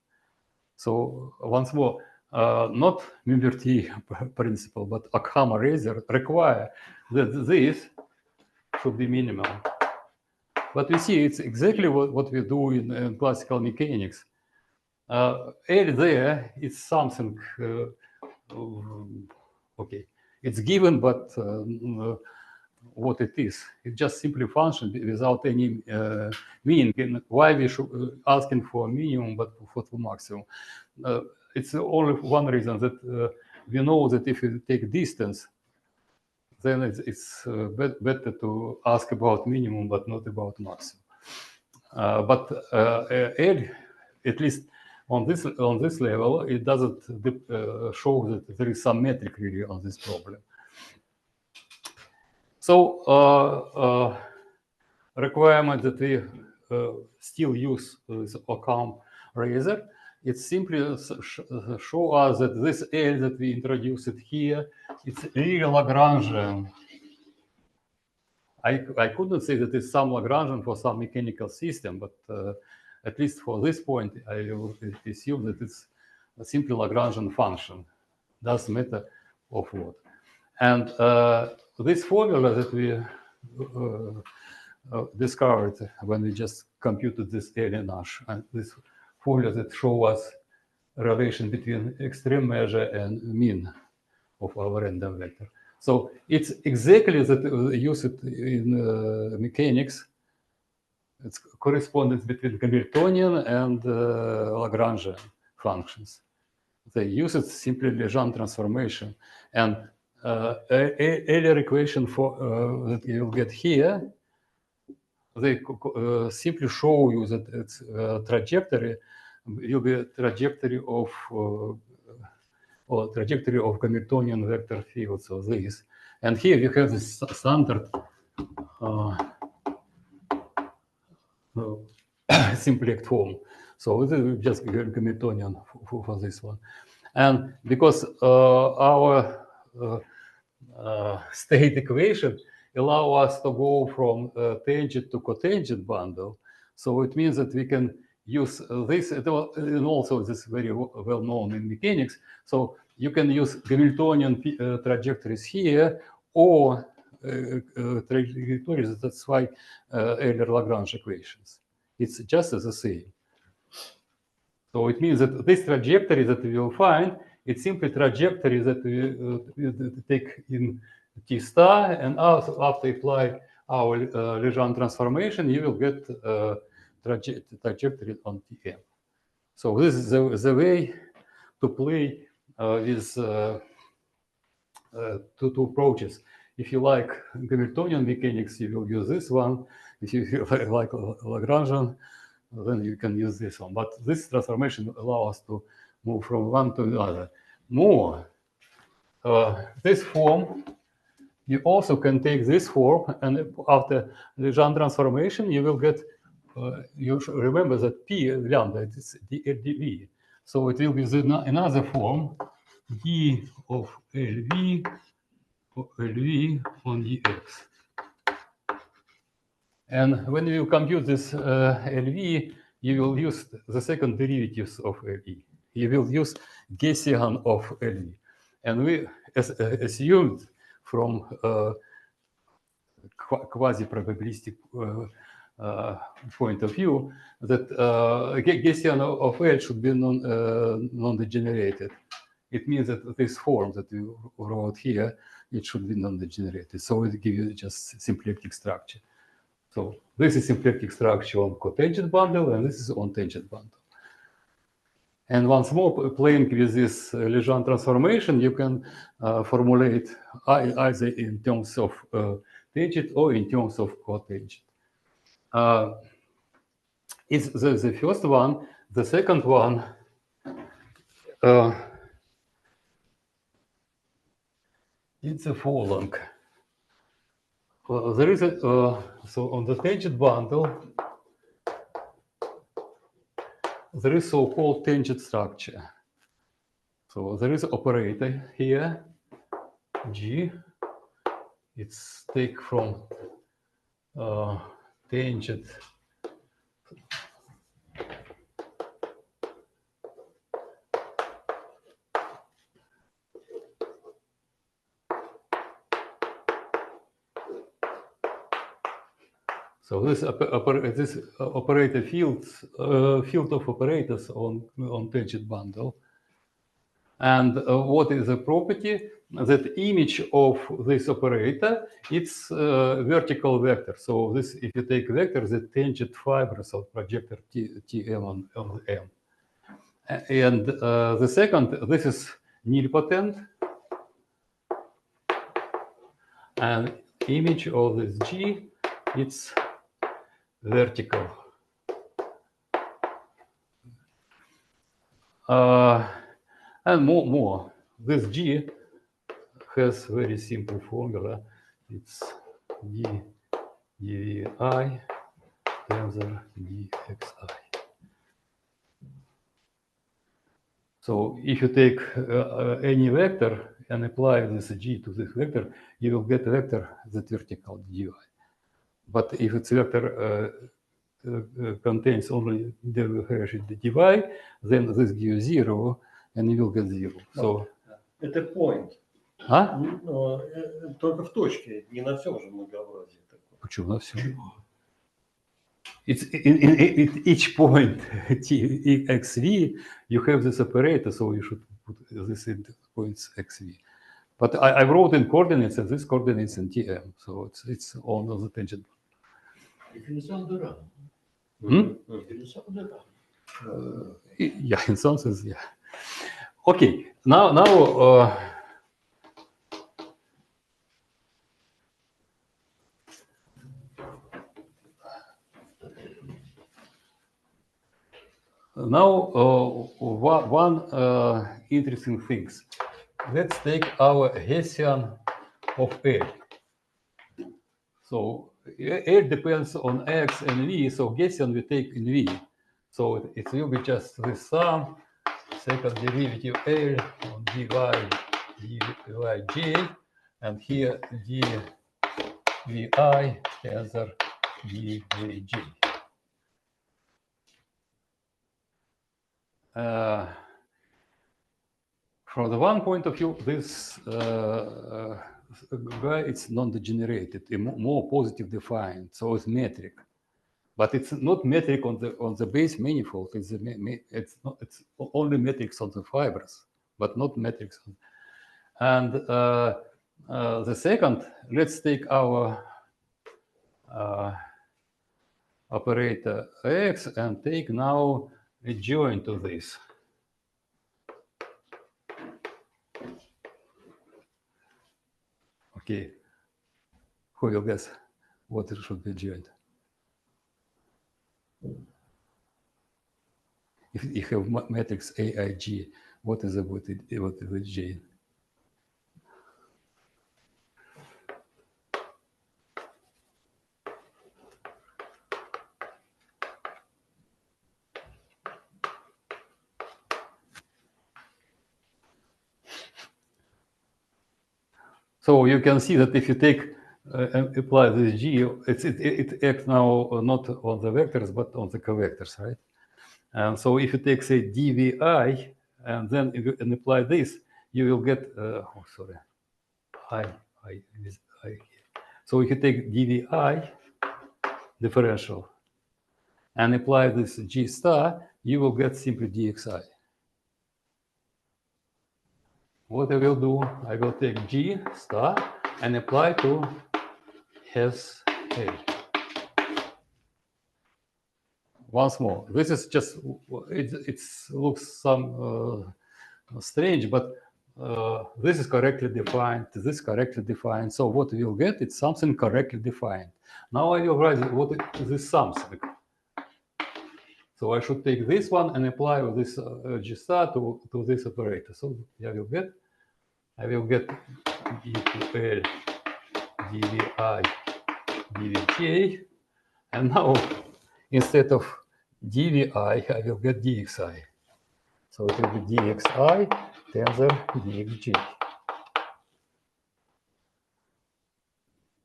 So once more, not Mimberti principle, but Occam razor require that this should be minimal. But we see it's exactly what we do in classical mechanics. L there is something, okay, it's given, but what it is, it's just simply function without any meaning. Why we should asking for minimum, but for maximum? It's only one reason that we know that if you take distance, then it's better to ask about minimum, but not about maximum. But L, at least on this level, it doesn't show that there is some metric really on this problem. So requirement that we still use this Occam razor, it simply show us that this L that we introduced here, it's really Lagrangian. I couldn't say that it's some Lagrangian for some mechanical system, but at least for this point, I will assume that it's a simple Lagrangian function. Doesn't matter of what. And this formula that we discovered when we just computed this L-Nash, and this formula that show us relation between extreme measure and mean of our random vector. So it's exactly that use it in mechanics. It's correspondence between Hamiltonian and Lagrangian functions. They use it simply Legendre transformation. And Euler equation for that you will get here, they simply show you that its trajectory will be a trajectory of Hamiltonian vector field. So this, and here we have this standard simplex form. So it is just Hamiltonian for this one. And because our state equation allow us to go from tangent to cotangent bundle, so it means that we can use this, and also this is very well known in mechanics. So you can use Hamiltonian trajectories here or trajectories. That's why Euler-Lagrange equations. It's just the same. So it means that this trajectory that we will find, it's simply trajectory that we take in T star, and after apply our Legendre transformation, you will get trajectory on Tm. So this is the way to play with two approaches. If you like Hamiltonian mechanics, you will use this one. If you like Lagrangian, then you can use this one. But this transformation allows us to move from one to the other. More, this form, you also can take this form, and after Legendre transformation, you will get, you should remember that P lambda, it's the dV. So it will be another form, d of LV on dx. And when you compute this LV, you will use the second derivatives of LV. You will use Gaussian of LV. And we assumed from quasi-probabilistic point of view that Gaussian of L should be non-degenerated. It means that this form that you wrote here, it should be non-degenerated. So it gives you just symplectic structure. So this is symplectic structure on cotangent bundle, and this is on tangent bundle. And once more, playing with this Legendre transformation, you can formulate either in terms of tangent or in terms of cotangent. It's the first one. The second one it's the following. There is a so on the tangent bundle there is so-called tangent structure. So there is an operator here, G. It's take from tangent. So this operator field of operators on tangent bundle. And what is the property? That image of this operator, it's vertical vector. So this, if you take vector, the tangent fibers of projector Tm on M. And the second, this is nilpotent. and image of this G, it's vertical. And more. This G has very simple formula. It's dvi tensor dxi. So if you take any vector and apply this G to this vector, you will get a vector that vertical dy. But if its vector contains only the dy, then this gives 0, and you will get 0. So это point. А? Но только в точке, не на всем же многообразии. Почему на всем? It's in each point xv, you have this operator, so you should put this in points xv. But I wrote in coordinates, and this coordinates in tm, so it's all on the tangent. Yeah, in some sense, yeah. Okay, now one interesting things. Let's take our Hessian of L. So L depends on x and v, so Hessian we take in v. So it will be just the sum, second derivative L on dy j, and here dvi tensor dvj. From the one point of view, this guy it's non-degenerated, more positive defined, so it's metric, but it's not metric on the base manifold. It's only metrics on the fibers, but not metrics. And the second, let's take our operator x and take now a join to this. Okay, who will guess what it should be joined? If you have matrix aig, what is the j? So you can see that if you take apply this G, it acts now not on the vectors but on the covectors, right? And so if you take say dvi and then and apply this, you will get I. So if you take dvi differential and apply this G star, you will get simply dxi. What I will do, I will take G star and apply to Hess L. Once more, this is just, it looks some strange, but this is correctly defined, this is correctly defined. So what we will get, it's something correctly defined. Now I will write what is this something. So I should take this one and apply this G star to this operator. So I will get e to L dvi dvj, and now instead of dvi I will get dxi. So it will be dxi tensor dxj.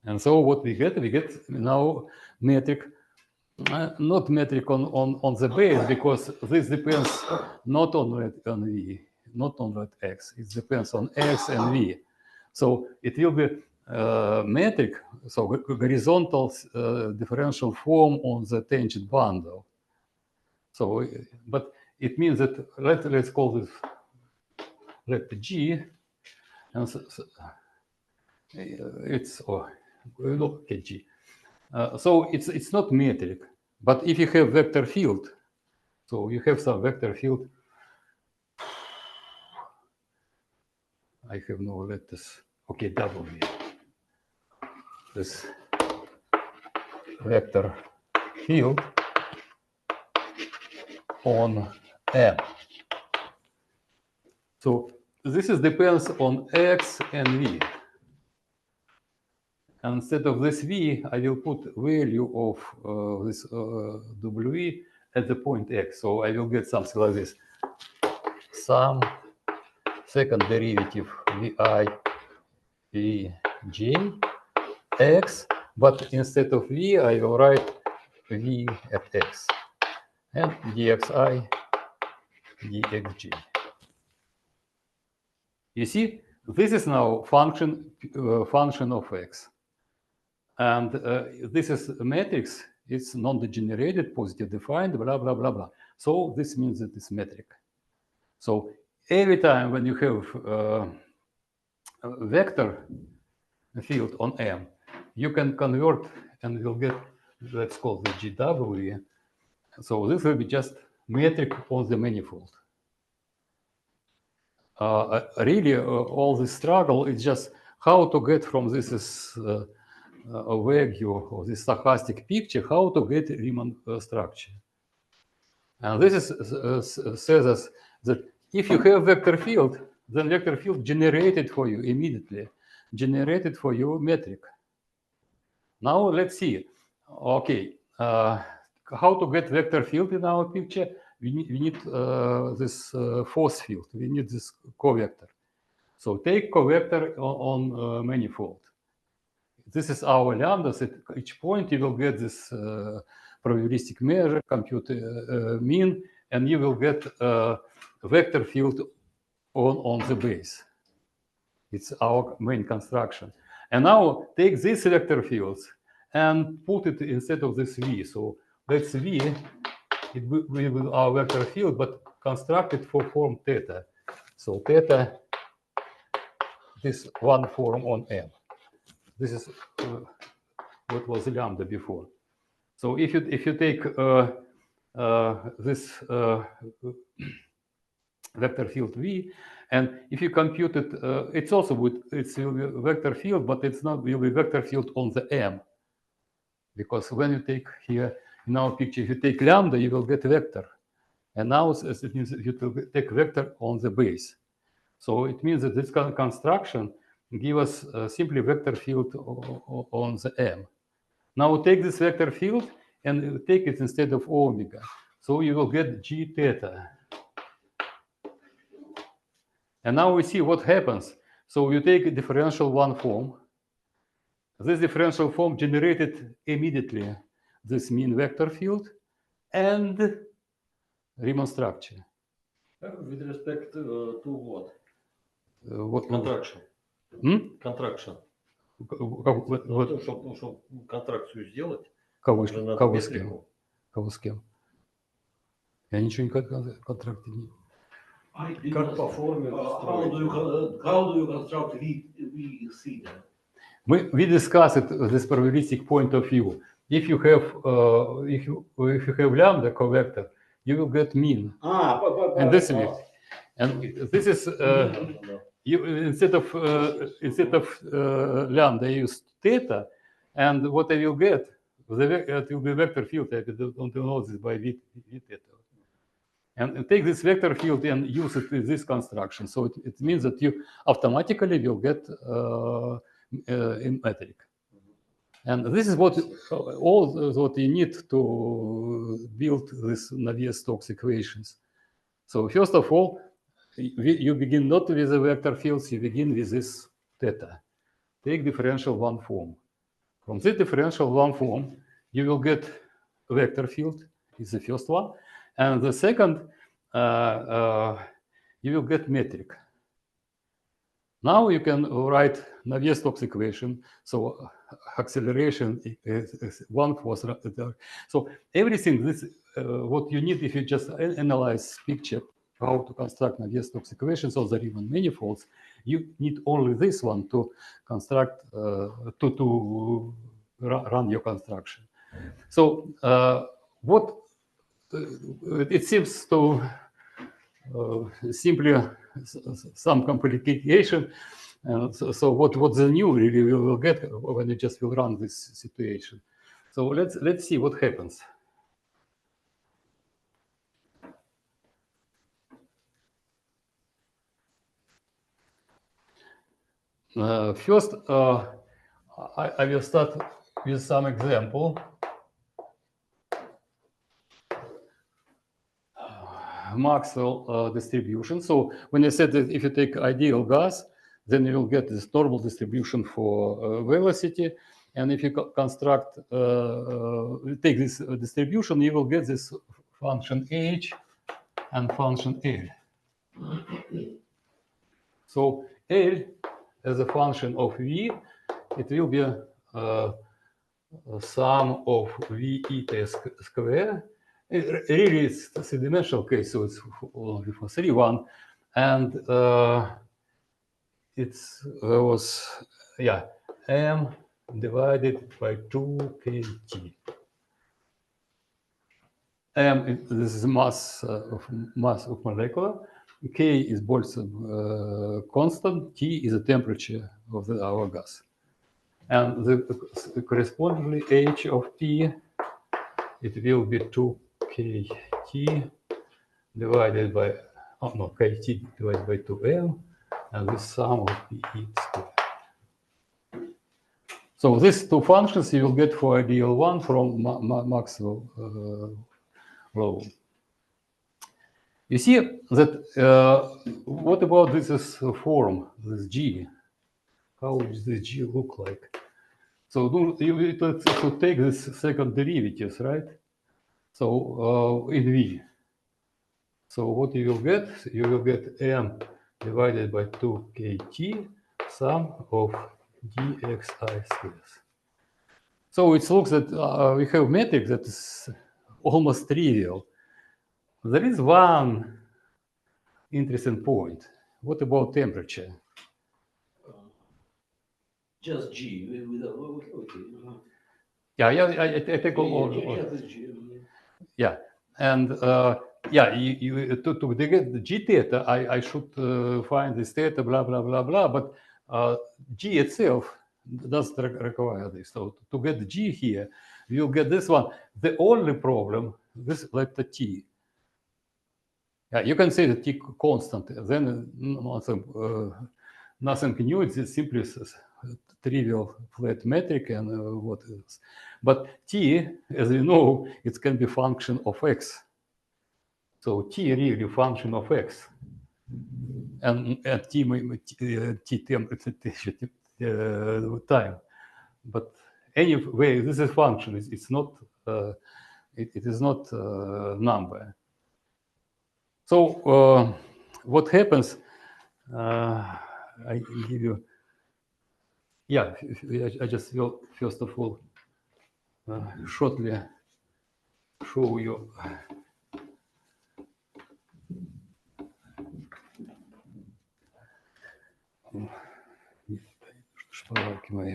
And so what we get now metric. Not metric on the base, because this depends not on v, not on x. It depends on x and v. So it will be metric, so horizontal differential form on the tangent bundle. So, but it means that let's call this let G, and so it's look at G. So it's not metric, but if you have vector field, so you have some vector field. I have no letters. Okay, W. this vector field on M. So this depends on X and V. And instead of this V, I will put value of this W at the point X. So I will get something like this. Some second derivative Vi Vj X, but instead of V, I will write V at X. And dxi dxj. You see, this is now function of X. And this is a matrix. It's non-degenerated, positive defined, blah, blah, blah, blah. So this means that it's metric. So every time when you have a vector field on M, you can convert and you'll get, let's call the GW. So this will be just metric on the manifold. Really, all this struggle is just how to get from this value of this stochastic picture, how to get Riemann structure. And this says us that if you have vector field, then vector field generated for you immediately, generated for you metric. Now let's see. Okay, how to get vector field in our picture? We need this force field. We need this covector. So take covector on manifold. This is our lambdas. At each point, you will get this probabilistic measure, compute mean, and you will get a vector field on the base. It's our main construction. And now take these vector fields and put it instead of this V. So that's V. It will be our vector field, but constructed for form theta. So theta, this one form on M. This is what was lambda before. So if you take this vector field V, and if you compute it, it's also it's will be a vector field, but it's not will be vector field on the M, because when you take here in our picture, if you take lambda, you will get vector, and now it means you will take vector on the base. So it means that this construction give us simply vector field on the M. Now take this vector field and take it instead of omega. So you will get G theta. And now we see what happens. So you take a differential one form. This differential form generated immediately this mean vector field and Riemann structure. With respect to what? What Contraction. Contraction. Вот, Чтобы контракцию сделать, кого надо с кем? метрику. Кого с кем? Я ничего не контракте не... Как по форме строить? How do you construct VC then? We discussed it this probabilistic point of view. If you have lambda covector, you will get mean. And this is and this is you instead of lambda, you use theta, and what I will get, it will be vector field. I don't know this by v theta. And take this vector field and use it in this construction. So it means that you automatically will get in metric. And this is what all what you need to build this Navier-Stokes equations. So first of all, you begin not with the vector fields, you begin with this theta. Take differential one form. From this differential one form, you will get a vector field, is the first one. And the second, you will get metric. Now you can write Navier-Stokes equation. So acceleration is 1/4. So everything, this what you need if you just analyze picture, how to construct Navier-Stokes equations of the Riemann manifolds, you need only this one to construct, to run your construction. So what it seems to simply some complication, And so what the new really we will get when we just will run this situation. So let's see what happens. First, I will start with some example. Maxwell distribution. So when I said that if you take ideal gas, then you will get this normal distribution for velocity. And if you construct, take this distribution, you will get this function h and function L. So L as a function of V, it will be sum of V eta square. Really, it's a three-dimensional case, so it's only for 3, 1. And it was, yeah, m divided by 2kt. M, this is mass of molecule. K is Boltzmann constant. T is the temperature of our gas. And the correspondingly H of P, it will be 2kt divided by, oh no, kt divided by 2m, and the sum of P squared. So these two functions you will get for ideal one from Maxwell law. You see that what about this form, this G? How does this G look like? So you take this second derivatives, right? So in V. So what you will get? You will get m divided by 2kt sum of dxi squares. So it looks that we have metric that is almost trivial. There is one interesting point. What about temperature? Just G. Okay. Yeah, I take all. Yeah, and yeah, to get the G theta, I should find this theta, blah, blah, blah, blah, but G itself doesn't require this. So to get the G here, you'll get this one. The only problem, this letter T. Yeah, you can say the T constant, then nothing new, it's simply trivial flat metric and what else. But T, as we know, it can be function of X. So T really function of X. And T temperature time. But anyway, this is function. It's not. It is not number. So what happens? I give you. Yeah, I just will first of all shortly show you. Шпаргалки мои.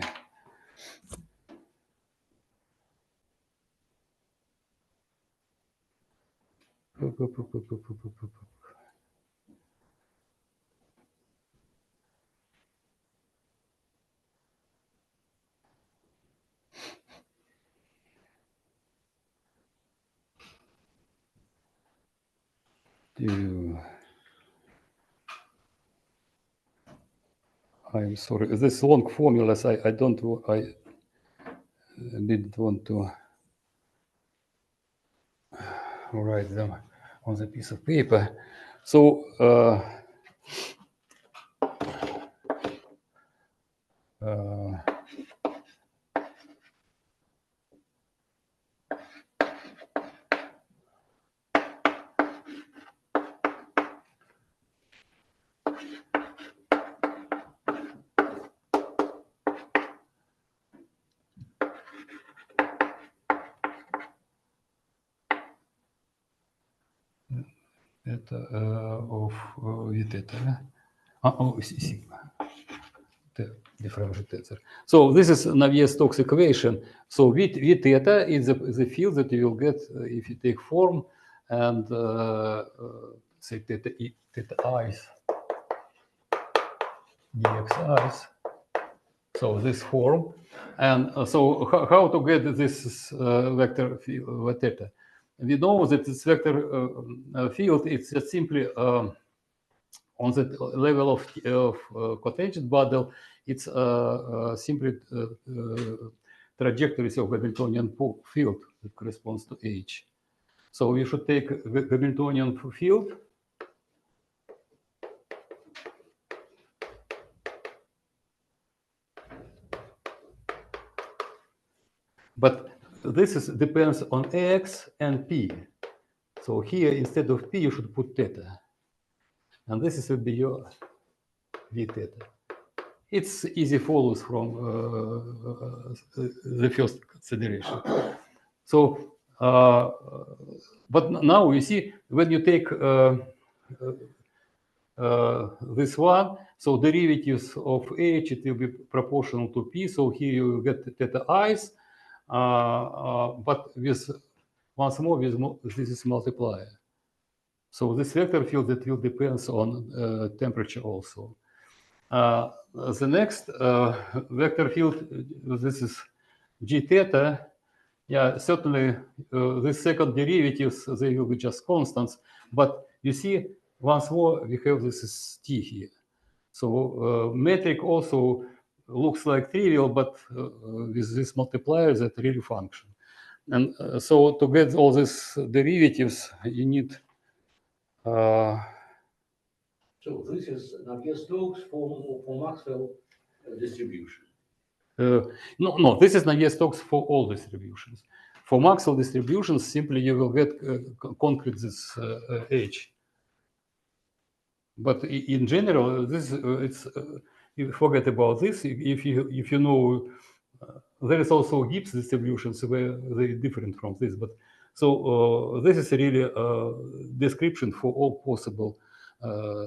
I'm sorry. This long formulas, I didn't want to write them on the piece of paper. So это of with theta. Sigma. So this is Navier-Stokes equation. So V theta is the field that you will get if you take form and say theta I dxi's. So this form. And so how to get this vector field theta? We know that this vector field is just simply on the level of cotangent bundle. It's simply trajectories of Hamiltonian field that corresponds to H. So we should take Hamiltonian field. But this depends on x and p. So here, instead of p, you should put theta. And this would be your v theta. It's easy follows from the first consideration. So, but now you see, when you take this one, so derivatives of h, it will be proportional to p. So here you get theta i's. But with once more with this multiplier. So this vector field that will depends on temperature also. The next vector field, this is g theta. Yeah, certainly the second derivatives, they will be just constants. But you see, once more, we have this is t here. So metric also looks like trivial, but with this multiplier that really function. And so to get all these derivatives, you need. So this is Navier-Stokes for Maxwell distribution. No, this is Navier-Stokes for all distributions. For Maxwell distributions, simply you will get concrete this H. But in general, this it's you forget about this. If you know, there is also Gibbs distributions where they different from this. But so this is really a description for all possible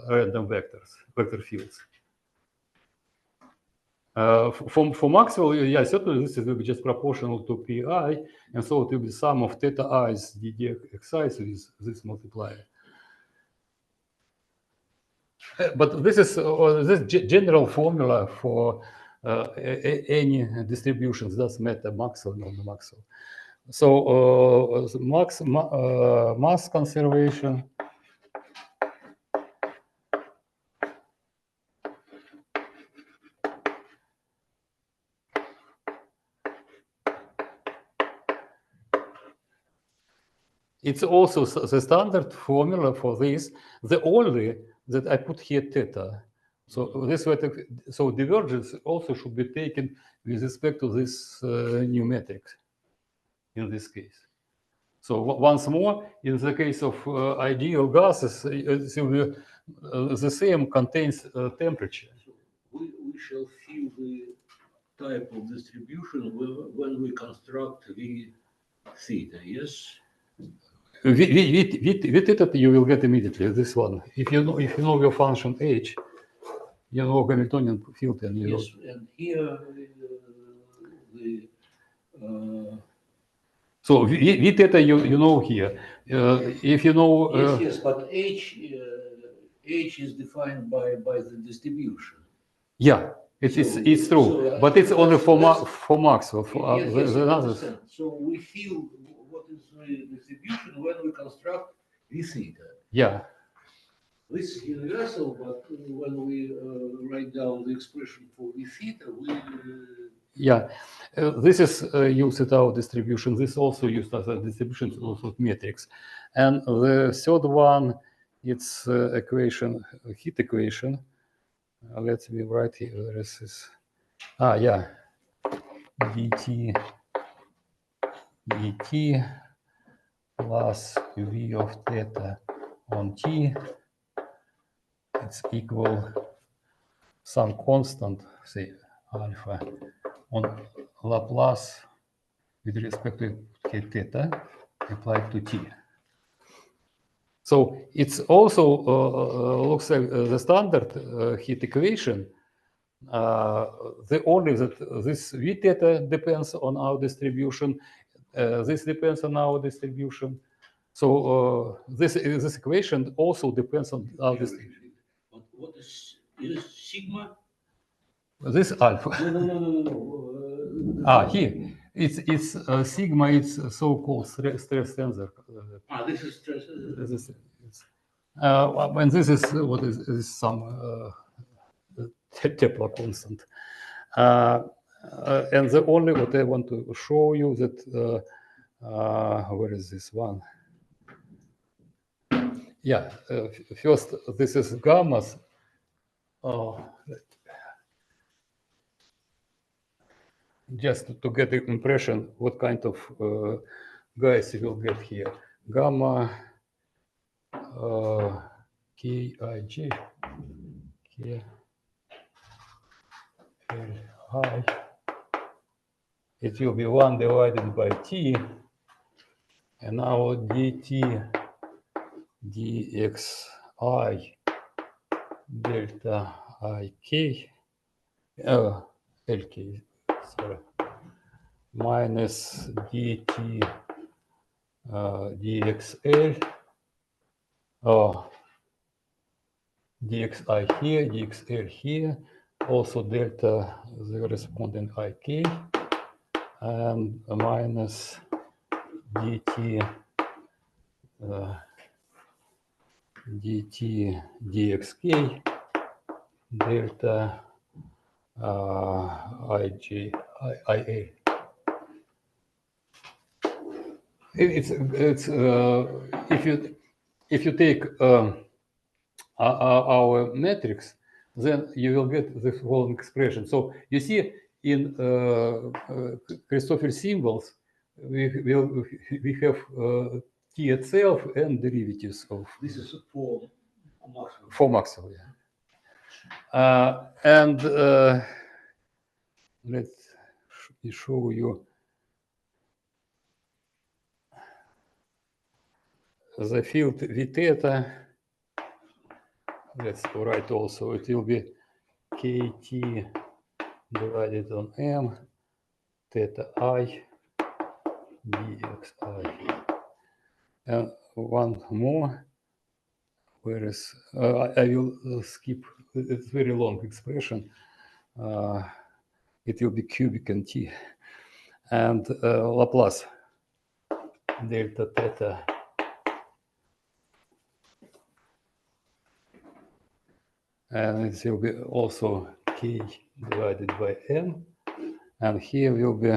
random vector fields. For Maxwell, yeah, certainly this will be just proportional to pi, and so it will be sum of theta i's GDEq with this multiplier. But this is this general formula for any distributions. Doesn't matter Maxwell or no Maxwell. So mass conservation. It's also the standard formula for this. The only that I put here theta. So this way, so divergence also should be taken with respect to this new metric in this case. So once more, in the case of ideal gases, the same contains temperature. So we shall feel the type of distribution when we construct the theta, yes? With it, you will get immediately this one. If you know your function h, you know Hamiltonian field, and you yes, and here so v theta you know here. If you know yes, but h is defined by the distribution. Yeah, it's true, so, but it's only for Maxwell. For yes, the others. So we feel what is the distribution when we construct v theta. Yeah. This is universal, but when we write down the expression for v theta, we yeah, this is used at our distribution. This also used as a distribution of metrics, and the third one, it's equation, heat equation. Let's be right here. There is this. Yeah. dt plus v of theta on t. It's equal some constant, say alpha, on Laplace with respect to theta applied to t. So it's also looks like the standard heat equation. The only that this v theta depends on our distribution. This depends on our distribution. So this equation also depends on our distribution. What is sigma? This alpha. No. Here it's sigma. It's so-called stress tensor. This is stress. And this is what is some Kepler constant. And the only what I want to show you that where is this one? Yeah, first this is gammas. Just to get the impression what kind of guys you will get here. Gamma Kij K Li. It will be 1 divided by t, and now dt dxi delta ik lk, sorry, minus dt dxl dxi here, dxl here, also delta the corresponding ik, and minus dt dt dxk delta ij ia. It's if you take our metrics, then you will get the following expression. So you see in Christoffel symbols we have t itself and derivatives of. This is for Maxwell. For Maxwell, yeah. And let me show you the field v theta. Let's write also it will be kt divided on m theta I dxi. And one more, whereas I will skip, it's very long expression. It will be cubic and t. And Laplace delta theta and it will be also k divided by m, and here will be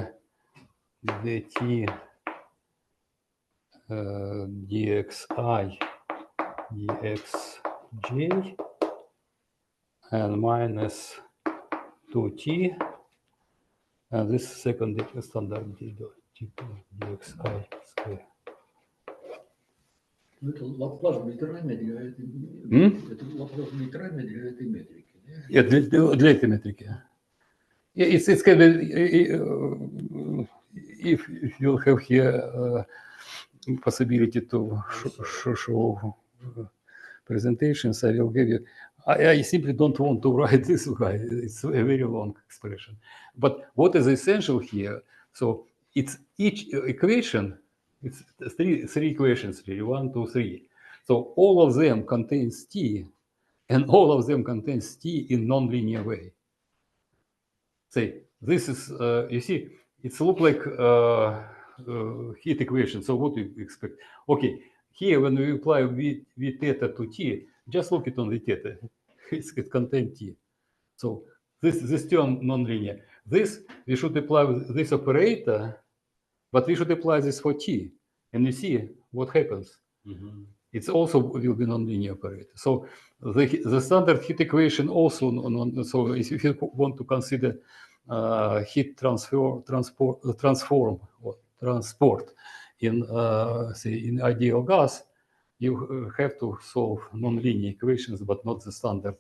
dt dxi dxj and minus 2t, and this second standard dxi square. Это Лаплас литеральная для этой это Лаплас литеральная для этой метрики. Yeah, для этой метрики. It's kind of, if you have here possibility to show presentations, I will give you. I simply don't want to write this guy. It's a very long expression. But what is essential here? So it's each equation. It's three equations, really, 1, 2, 3. So all of them contains t, and all of them contains t in non-linear way. Say this is you see, it's look like heat equation. So what do you expect? Okay, here when we apply v theta to t, just look it on the theta. It contains t. So this term non-linear. This we should apply with this operator. But we should apply this for t, and you see what happens. Mm-hmm. It's also will be non-linear operator. So the standard heat equation also so if you want to consider heat transport in say in ideal gas, you have to solve non-linear equations, but not the standard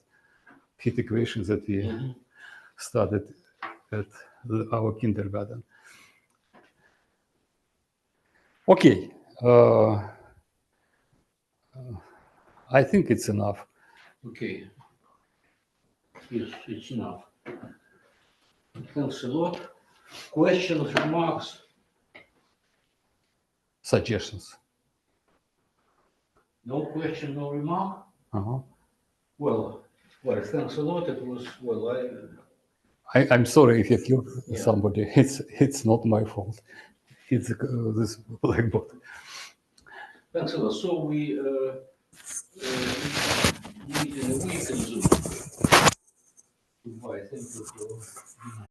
heat equations that we studied at our kindergarten. Okay, I think it's enough. Okay. Yes, it's enough. Thanks a lot. Questions, remarks? Suggestions? No question, no remark? Uh-huh. Well, thanks a lot. It was, well, I'm sorry if you killed somebody. It's not my fault. It's this blackboard. Thanks a lot. So we meet in a week in Zoom. Goodbye. Thank you for